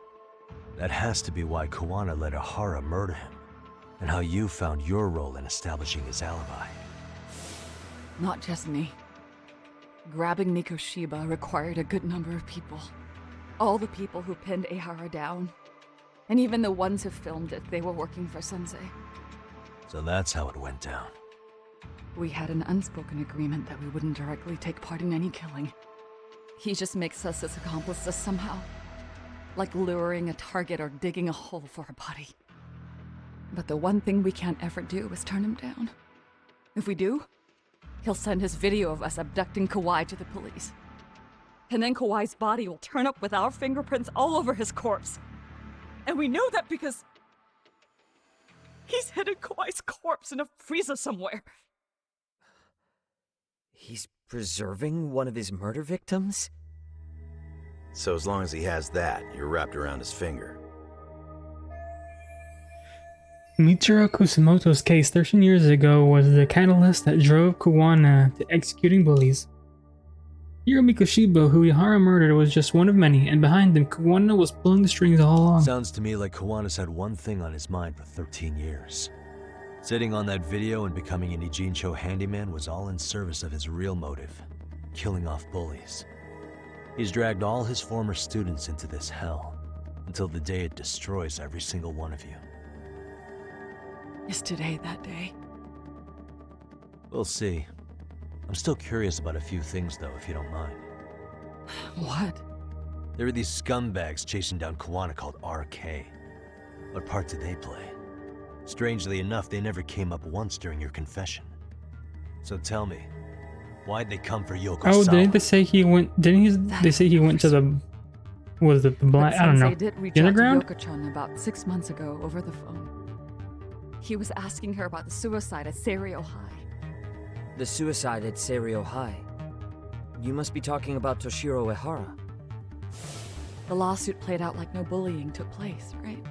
That has to be why Kuwana let Ihara murder him, and how you found your role in establishing his alibi. Not just me. Grabbing Mikoshiba required a good number of people. All the people who pinned Ihara down, and even the ones who filmed it, they were working for Sensei. So that's how it went down. We had an unspoken agreement that we wouldn't directly take part in any killing. He just makes us his accomplices somehow. Like luring a target or digging a hole for a body. But the one thing we can't ever do is turn him down. If we do, he'll send his video of us abducting Kawhi to the police. And then Kawhi's body will turn up with our fingerprints all over his corpse. And we know that because he's hidden Kawhi's corpse in a freezer somewhere. He's preserving one of his murder victims? So as long as he has that, you're wrapped around his finger. Michiro Kusumoto's case 13 years ago was the catalyst that drove Kuwana to executing bullies. Hiro Mikoshiba, who Ihara murdered, was just one of many, and behind him, Kuwana was pulling the strings all along. Sounds to me like Kuwana's had one thing on his mind for 13 years. Sitting on that video and becoming an Ijincho handyman was all in service of his real motive, killing off bullies. He's dragged all his former students into this hell, until the day it destroys every single one of you. Is today that day? We'll see. I'm still curious about a few things though, if you don't mind. What? There are these scumbags chasing down Kuwana called RK. What part did they play? Strangely enough, they never came up once during your confession. So tell me, why'd they come for Yoko Oh, Sawa? didn't they say he went? They say he went to the? Was it the black? I don't know. Sensei did reach The out to underground? Yoko-chan about 6 months ago over the phone. He was asking her about the suicide at Seiryo High. The suicide at Seiryo High. You must be talking about Toshiro Ihara. The lawsuit played out like no bullying took place, right?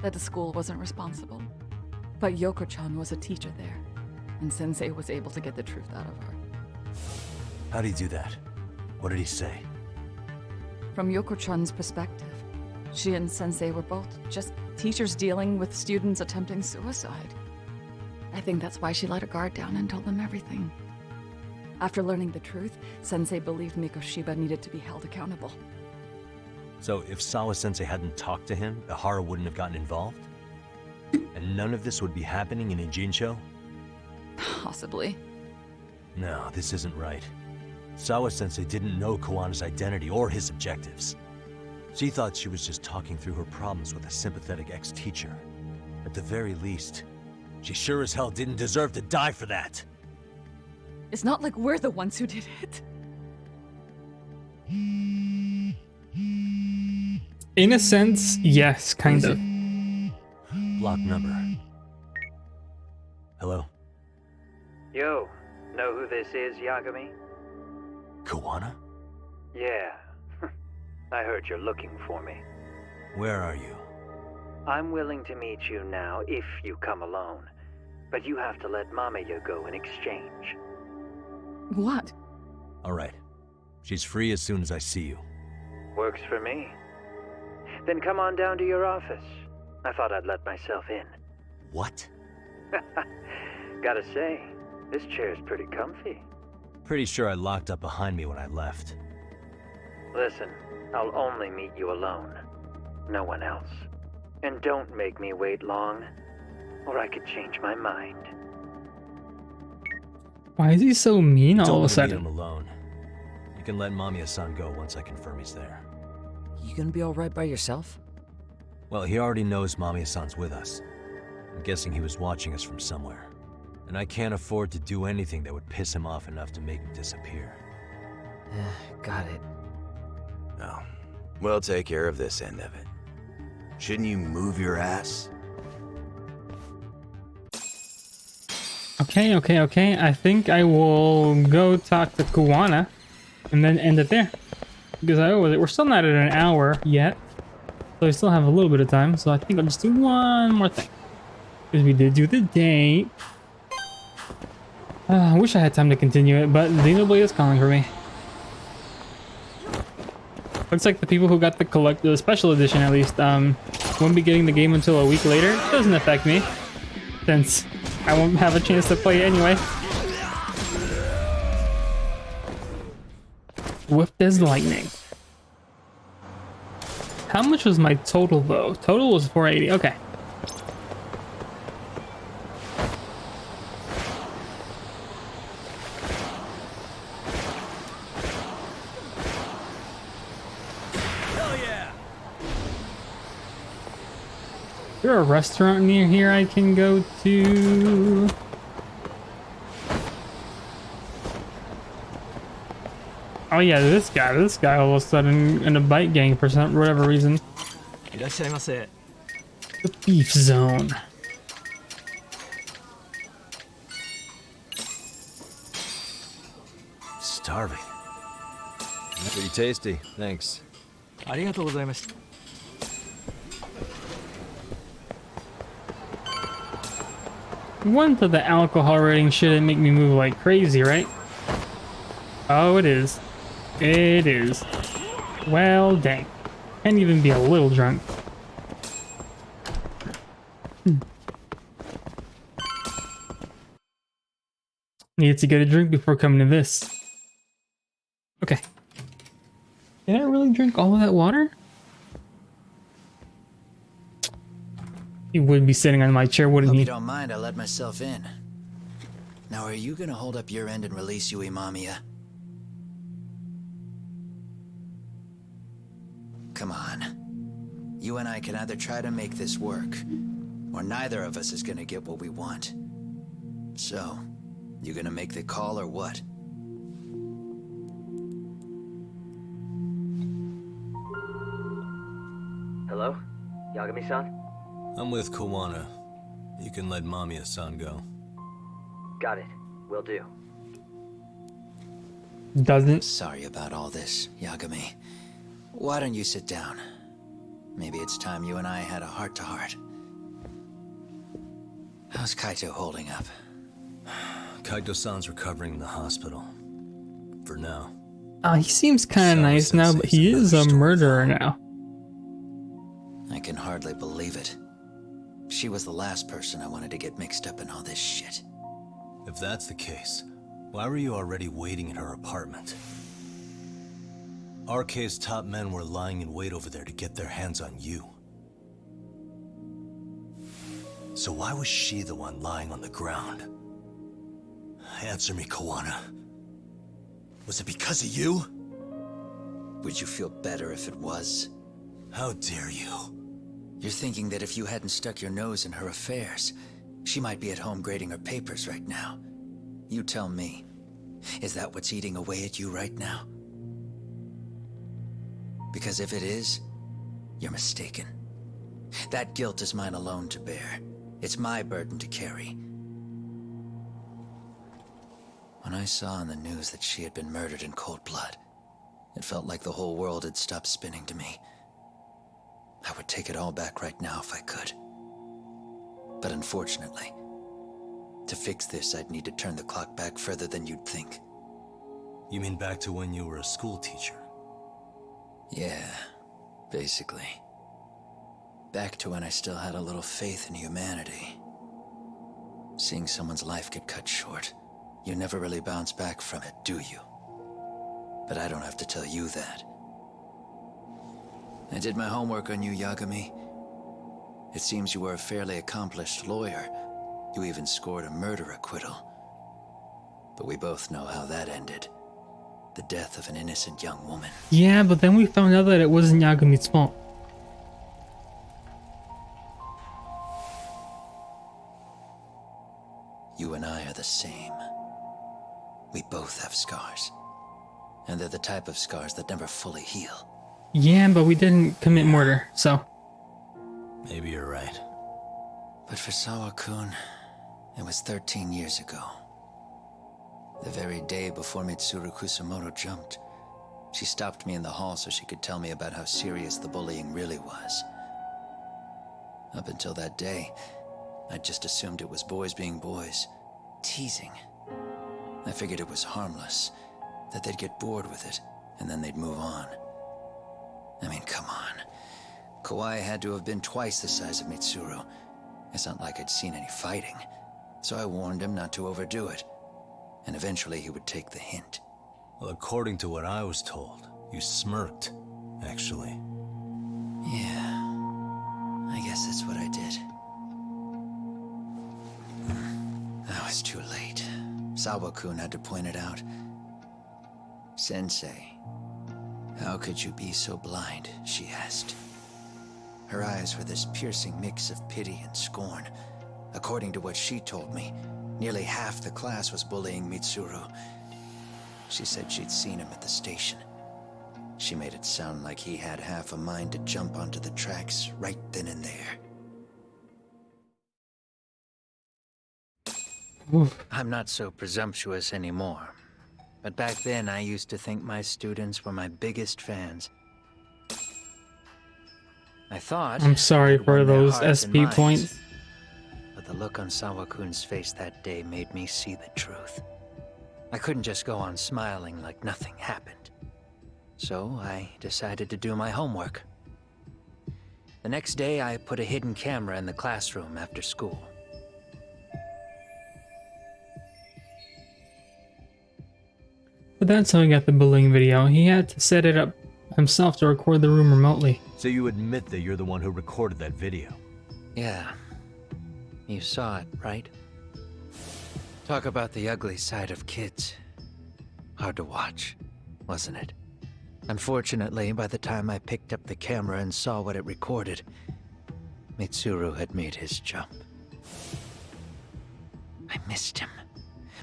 That the school wasn't responsible. But Yoko-chan was a teacher there, and Sensei was able to get the truth out of her. How'd he do that? What did he say? From Yoko-chan's perspective, she and Sensei were both just teachers dealing with students attempting suicide. I think that's why she let her guard down and told them everything. After learning the truth, Sensei believed Mikoshiba needed to be held accountable. So if Sawa-sensei hadn't talked to him, Ihara wouldn't have gotten involved? And none of this would be happening in Ijincho? Possibly. No, this isn't right. Sawa-sensei didn't know Kawana's identity or his objectives. She thought she was just talking through her problems with a sympathetic ex-teacher. At the very least, she sure as hell didn't deserve to die for that. It's not like we're the ones who did it. In a sense, yes, kind of. Block number. Hello? Yo, know who this is, Yagami? Kawana? Yeah. I heard you're looking for me. Where are you? I'm willing to meet you now if you come alone. But you have to let Mamiya go in exchange. What? Alright. She's free as soon as I see you. Works for me. Then come on down to your office. I thought I'd let myself in. What? Gotta say, this chair's pretty comfy. Pretty sure I locked up behind me when I left. Listen, I'll only meet you alone. No one else. And don't make me wait long, or I could change my mind. Why is he so mean all Don't of a leave sudden? him alone. You can let Mamiya-san go once I confirm he's there. You gonna be alright by yourself? Well, he already knows Mamiya-san's with us. I'm guessing he was watching us from somewhere. And I can't afford to do anything that would piss him off enough to make him disappear. Got it. No. We'll take care of this end of it. Shouldn't you move your ass? Okay. I think I will go talk to Kawana and then end it there. Because we're still not at an hour yet. So we still have a little bit of time. So I think I'll just do one more thing. Because we did do the date. I wish I had time to continue it, but Xenoblade is calling for me. Looks like the people who got the special edition at least won't be getting the game until a week later. Doesn't affect me, since I won't have a chance to play anyway. Swift as lightning. How much was my total though? Total was 480. Okay. Is there a restaurant near here I can go to? Oh yeah, this guy all of a sudden in a bike gang for whatever reason. The beef zone. Starving. Pretty tasty, thanks. One to the alcohol rating shouldn't make me move like crazy, right? Oh, it is. It is. Well, dang. Can't even be a little drunk. Needed to get a drink before coming to this. Okay. Did I really drink all of that water? He would be sitting on my chair, wouldn't Hope he? you don't mind I let myself in. Now are you gonna hold up your end and release Yui Mamiya? Come on. You and I can either try to make this work, or neither of us is gonna get what we want. So, you gonna make the call or what? Hello? Yagami-san? I'm with Kawana. You can let Mamiya-san go. Got it. Will do. Doesn't. Sorry about all this, Yagami. Why don't you sit down? Maybe it's time you and I had a heart-to-heart. How's Kaito holding up? Kaito-san's recovering in the hospital. For now. He seems kind of nice now, but he is a murderer now. I can hardly believe it. She was the last person I wanted to get mixed up in all this shit. If that's the case, why were you already waiting in her apartment? RK's top men were lying in wait over there to get their hands on you. So why was she the one lying on the ground? Answer me, Kawana. Was it because of you? Would you feel better if it was? How dare you? You're thinking that if you hadn't stuck your nose in her affairs, she might be at home grading her papers right now. You tell me, is that what's eating away at you right now? Because if it is, you're mistaken. That guilt is mine alone to bear. It's my burden to carry. When I saw on the news that she had been murdered in cold blood, it felt like the whole world had stopped spinning to me. I would take it all back right now if I could. But unfortunately, to fix this, I'd need to turn the clock back further than you'd think. You mean back to when you were a school teacher? Yeah, basically. Back to when I still had a little faith in humanity. Seeing someone's life get cut short, you never really bounce back from it, do you? But I don't have to tell you that. I did my homework on you, Yagami. It seems you were a fairly accomplished lawyer. You even scored a murder acquittal. But we both know how that ended. The death of an innocent young woman. Yeah, but then we found out that it wasn't Yagami's fault. You and I are the same. We both have scars. And they're the type of scars that never fully heal. Yeah, but we didn't commit murder, so. Maybe you're right. But for Sawa-kun, it was 13 years ago. The very day before Mitsuru Kusamoto jumped, she stopped me in the hall so she could tell me about how serious the bullying really was. Up until that day, I just assumed it was boys being boys, teasing. I figured it was harmless, that they'd get bored with it, and then they'd move on. I mean, come on. Kawai had to have been twice the size of Mitsuru. It's not like I'd seen any fighting, so I warned him not to overdo it. And eventually he would take the hint. Well, according to what I was told, you smirked, actually. Yeah, I guess that's what I did. That was too late. Sawa-kun had to point it out. Sensei, how could you be so blind, she asked. Her eyes were this piercing mix of pity and scorn. According to what she told me, nearly half the class was bullying Mitsuru. She said she'd seen him at the station. She made it sound like he had half a mind to jump onto the tracks right then and there. Oof. I'm not so presumptuous anymore. But back then, I used to think my students were my biggest fans. I thought... I'm sorry I'd for won their those hearts and SP minds. points. But the look on Sawa-kun's face that day made me see the truth. I couldn't just go on smiling like nothing happened. So I decided to do my homework. The next day, I put a hidden camera in the classroom after school. But that's how he got the bullying video. He had to set it up himself to record the room remotely. So you admit that you're the one who recorded that video? Yeah. You saw it, right? Talk about the ugly side of kids. Hard to watch, wasn't it? Unfortunately, by the time I picked up the camera and saw what it recorded, Mitsuru had made his jump. I missed him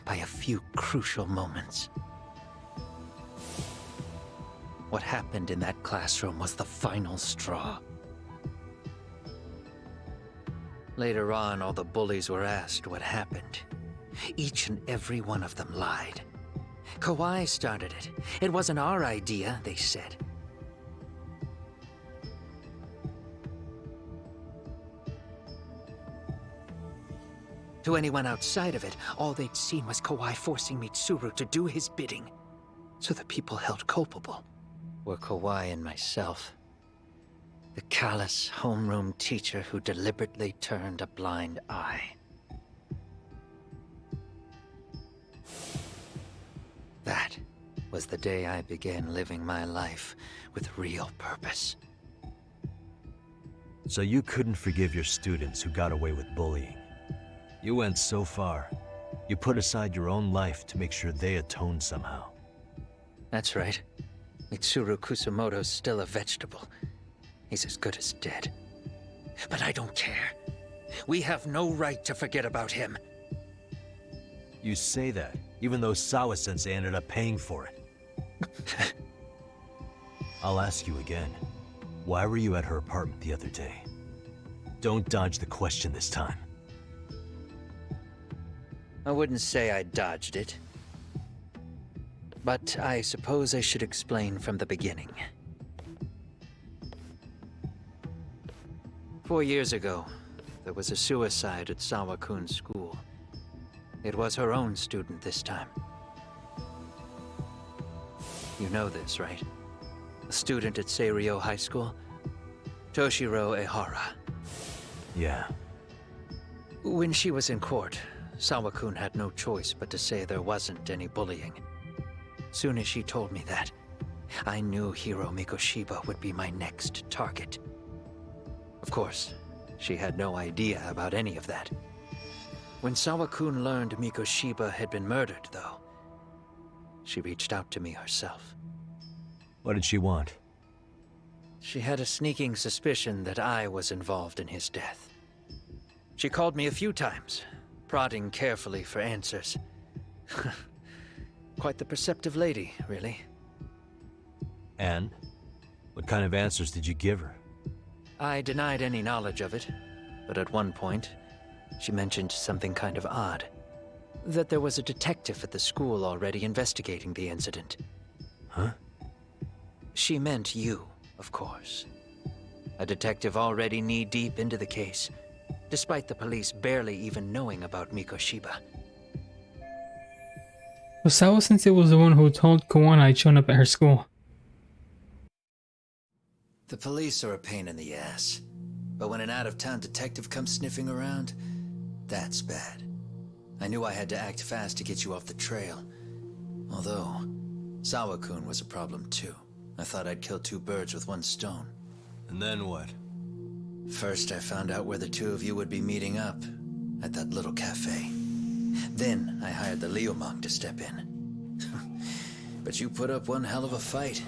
by a few crucial moments. What happened in that classroom was the final straw. Later on, all the bullies were asked what happened. Each and every one of them lied. Kawai started it. It wasn't our idea, they said. To anyone outside of it, all they'd seen was Kawai forcing Mitsuru to do his bidding. So the people held culpable were Kawai and myself. The callous homeroom teacher who deliberately turned a blind eye. That was the day I began living my life with real purpose. So you couldn't forgive your students who got away with bullying. You went so far, you put aside your own life to make sure they atoned somehow. That's right. Mitsuru Kusamoto's still a vegetable. He's as good as dead. But I don't care. We have no right to forget about him. You say that, even though Sawa-sensei ended up paying for it. I'll ask you again. Why were you at her apartment the other day? Don't dodge the question this time. I wouldn't say I dodged it. But I suppose I should explain from the beginning. 4 years ago, there was a suicide at Sawa-kun's school. It was her own student this time. You know this, right? A student at Seiryo High School? Toshiro Ehara. Yeah. When she was in court, Sawa-kun had no choice but to say there wasn't any bullying. Soon as she told me that, I knew Hiro Mikoshiba would be my next target. Of course, she had no idea about any of that. When Sawa-kun learned Mikoshiba had been murdered, though, she reached out to me herself. What did she want? She had a sneaking suspicion that I was involved in his death. She called me a few times, prodding carefully for answers. Quite the perceptive lady, really. And? What kind of answers did you give her? I denied any knowledge of it, but at one point, she mentioned something kind of odd. That there was a detective at the school already investigating the incident. Huh? She meant you, of course. A detective already knee-deep into the case, despite the police barely even knowing about Mikoshiba. So Sawa-sensei was the one who told Kawana I'd shown up at her school. The police are a pain in the ass. But when an out-of-town detective comes sniffing around, that's bad. I knew I had to act fast to get you off the trail. Although, Sawa-kun was a problem too. I thought I'd kill two birds with one stone. And then what? First, I found out where the two of you would be meeting up, at that little cafe. Then, I hired the Liumang to step in. But you put up one hell of a fight.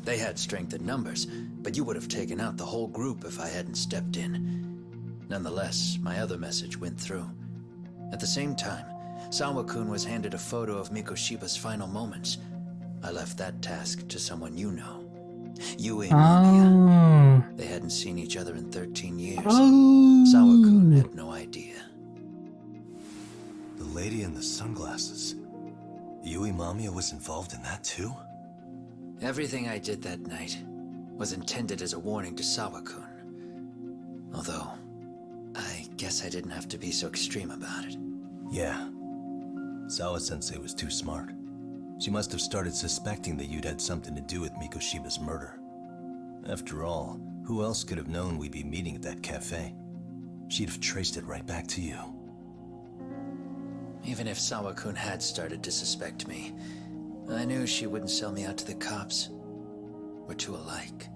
They had strength in numbers, but you would have taken out the whole group if I hadn't stepped in. Nonetheless, my other message went through. At the same time, Sawa-kun was handed a photo of Mikoshiba's final moments. I left that task to someone you know. Yue Mamiya. They hadn't seen each other in 13 years. Sawa-kun had no idea. The lady in the sunglasses. Yui Mamiya was involved in that too? Everything I did that night was intended as a warning to Sawa-kun. Although, I guess I didn't have to be so extreme about it. Yeah. Sawa-sensei was too smart. She must have started suspecting that you'd had something to do with Mikoshiba's murder. After all, who else could have known we'd be meeting at that cafe? She'd have traced it right back to you. Even if Sawa-kun had started to suspect me, I knew she wouldn't sell me out to the cops. We're too alike.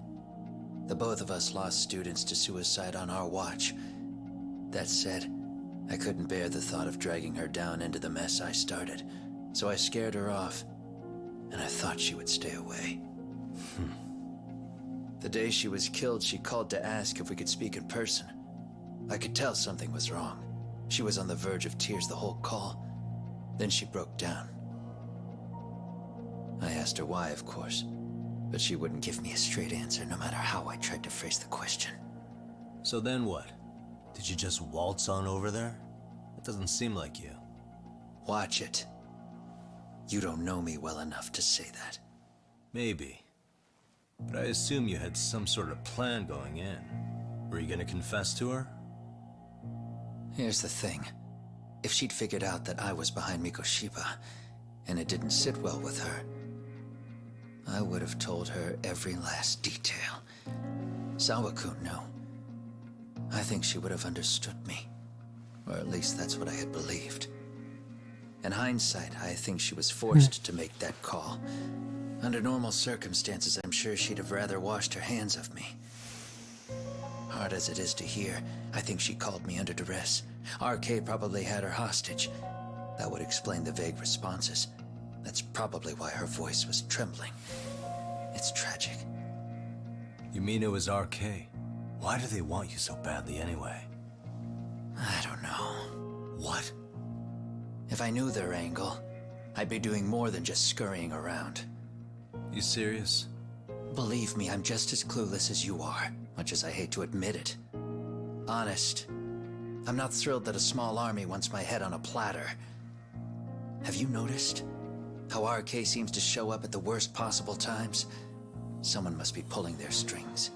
The both of us lost students to suicide on our watch. That said, I couldn't bear the thought of dragging her down into the mess I started, so I scared her off, and I thought she would stay away. The day she was killed, she called to ask if we could speak in person. I could tell something was wrong. She was on the verge of tears the whole call. Then she broke down. I asked her why, of course, but she wouldn't give me a straight answer no matter how I tried to phrase the question. So then what? Did you just waltz on over there? That doesn't seem like you. Watch it. You don't know me well enough to say that. Maybe. But I assume you had some sort of plan going in. Were you gonna confess to her? Here's the thing. If she'd figured out that I was behind Mikoshiba, and it didn't sit well with her, I would have told her every last detail. Sawa-kun knew. I think she would have understood me. Or at least that's what I had believed. In hindsight, I think she was forced to make that call. Under normal circumstances, I'm sure she'd have rather washed her hands of me. Hard as it is to hear, I think she called me under duress. RK probably had her hostage. That would explain the vague responses. That's probably why her voice was trembling. It's tragic. You mean it was RK? Why do they want you so badly anyway? I don't know. What? If I knew their angle, I'd be doing more than just scurrying around. You serious? Believe me, I'm just as clueless as you are, much as I hate to admit it. Honest, I'm not thrilled that a small army wants my head on a platter. Have you noticed how RK seems to show up at the worst possible times? Someone must be pulling their strings.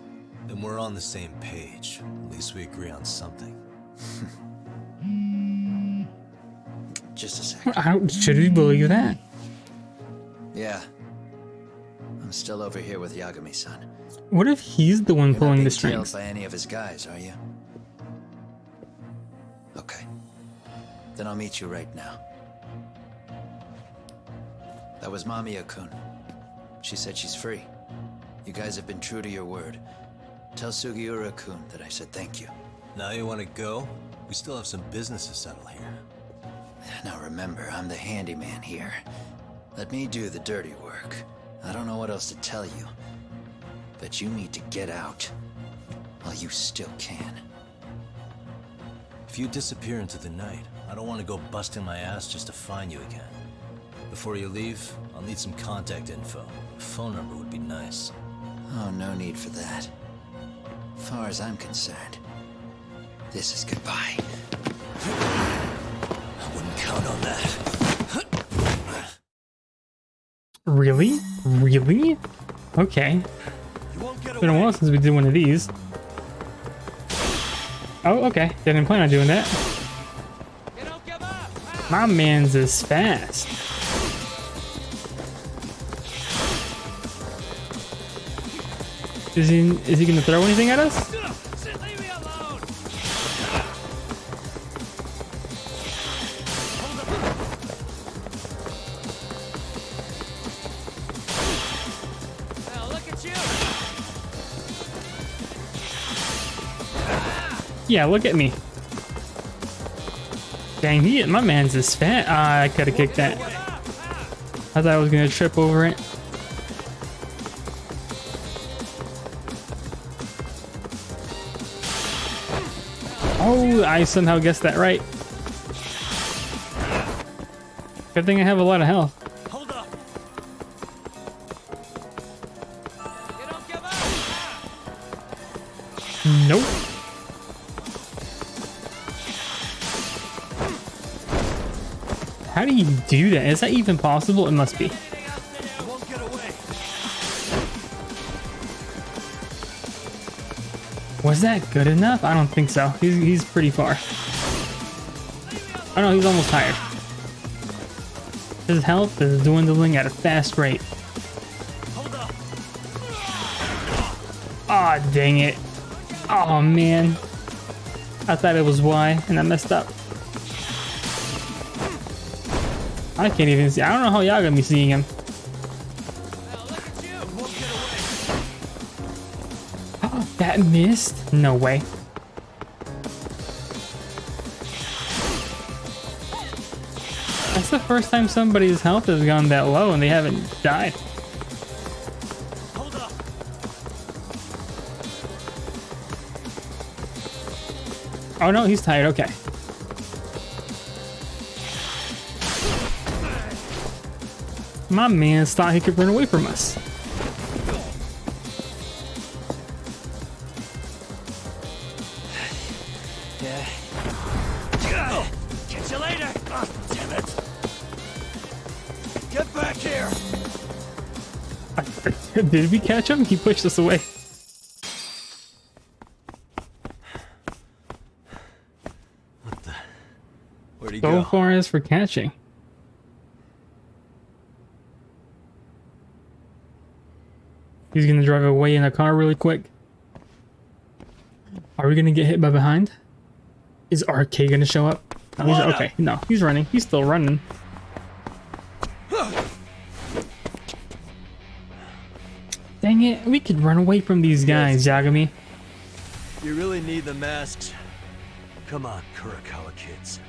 Then we're on the same page. At least we agree on something. Just a second. Should we believe that? Yeah. I'm still over here with Yagami-san. What if he's the one You're pulling not the being tailed strings? by any of his guys, are you? Okay. Then I'll meet you right now. That was Mamiya-kun. She said she's free. You guys have been true to your word. Tell Sugiura-kun that I said thank you. Now you want to go? We still have some business to settle here. Now remember, I'm the handyman here. Let me do the dirty work. I don't know what else to tell you. But you need to get out while you still can. If you disappear into the night, I don't want to go busting my ass just to find you again. Before you leave, I'll need some contact info. A phone number would be nice. Oh, no need for that. As far as I'm concerned, this is goodbye. I wouldn't count on that. Really? Really? Okay. It's been a while since we did one of these. Oh, okay. Didn't plan on doing that. My man's is fast. Is he gonna throw anything at us? Yeah, look at me. Dang, my man's is fat. Ah, I could have kicked that. I thought I was gonna trip over it. Oh, I somehow guessed that right. Good thing I have a lot of health. Hold up. Nope. How do you do that? Is that even possible? It must be. Was that good enough? I don't think so. He's pretty far. Oh no, he's almost tired. His health is dwindling at a fast rate. Aw, oh, dang it. Oh man. I thought it was Y and I messed up. I can't even see. I don't know how y'all gonna be seeing him. Oh, that missed? No way. That's the first time somebody's health has gone that low and they haven't died. Oh no, he's tired. Okay. My man thought he could run away from us. Yeah. Catch you later. Oh, damn it. Get back here. Did we catch him? He pushed us away. What the? Where'd he So go? far as for catching. He's gonna drive away in a car really quick. Are we gonna get hit by behind? Is RK gonna show up? Oh, he's, okay, no, he's running. He's still running. Dang it, we could run away from these guys, Yagami. You really need the masks. Come on, Kurakawa kids.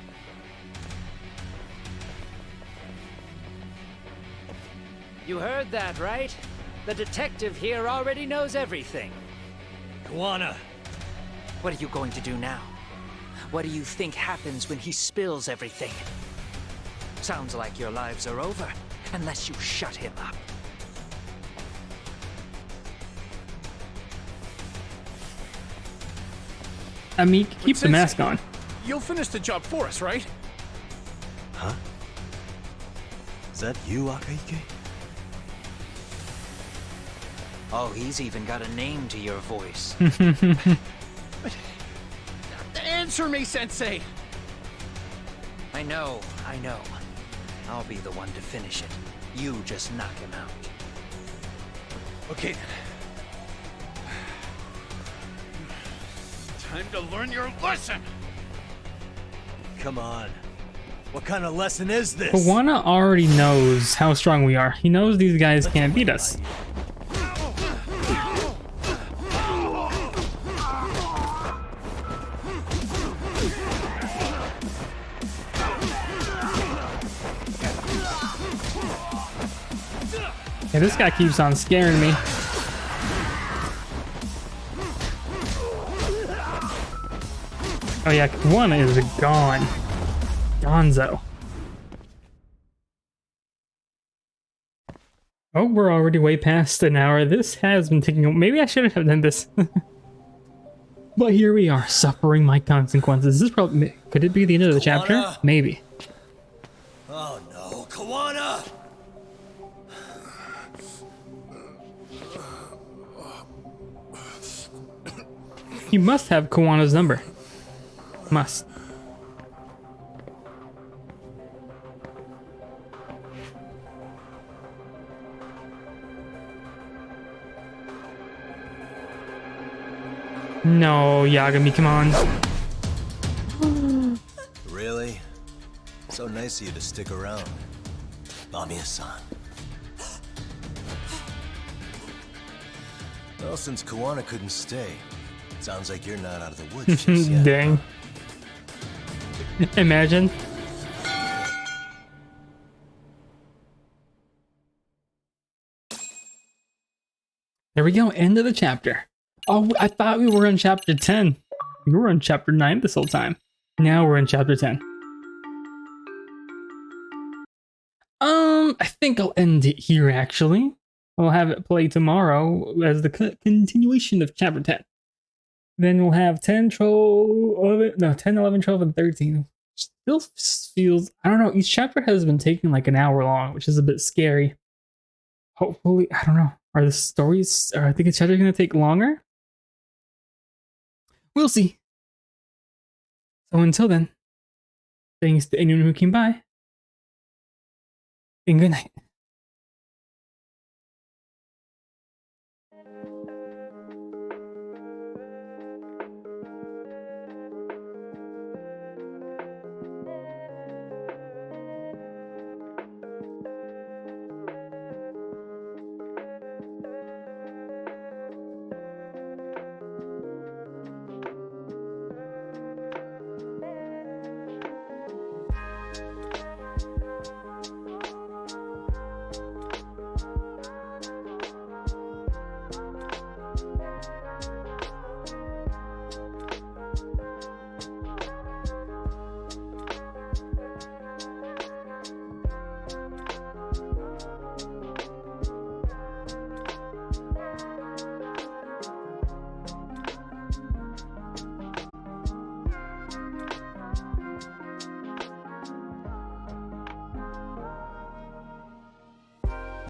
You heard that, right? The detective here already knows everything. Kawana! What are you going to do now? What do you think happens when he spills everything? Sounds like your lives are over, unless you shut him up. I mean, keep the mask on. You'll finish the job for us, right? Huh? Is that you, Akaike? Oh, he's even got a name to your voice. Answer me, Sensei! I know. I'll be the one to finish it. You just knock him out. Okay then. Time to learn your lesson! Come on. What kind of lesson is this? Kawana already knows how strong we are. He knows these guys can't beat us. Yeah, this guy keeps on scaring me. Oh yeah, Kawana is gone. Gonzo. Oh, we're already way past an hour. This has been taking... Maybe I shouldn't have done this. But here we are, suffering my consequences. This probably... Could it be the end of the chapter? Maybe. Oh no, Kawana! He must have Kawana's number. Must. No, Yagami, come on. Really? So nice of you to stick around. Mamiya-san. Well, since Kawana couldn't stay, sounds like you're not out of the woods just yet. Dang. Imagine. There we go, end of the chapter. Oh, I thought we were in chapter 10. We were in chapter 9 this whole time. Now we're in chapter 10. I think I'll end it here actually. We'll have it play tomorrow as the continuation of chapter 10. Then we'll have 10, 12, 10, 11, 12, and 13. Still feels, I don't know, each chapter has been taking like an hour long, which is a bit scary. Hopefully, I don't know. Are the stories, I think each chapter going to take longer? We'll see. So until then, thanks to anyone who came by. And good night.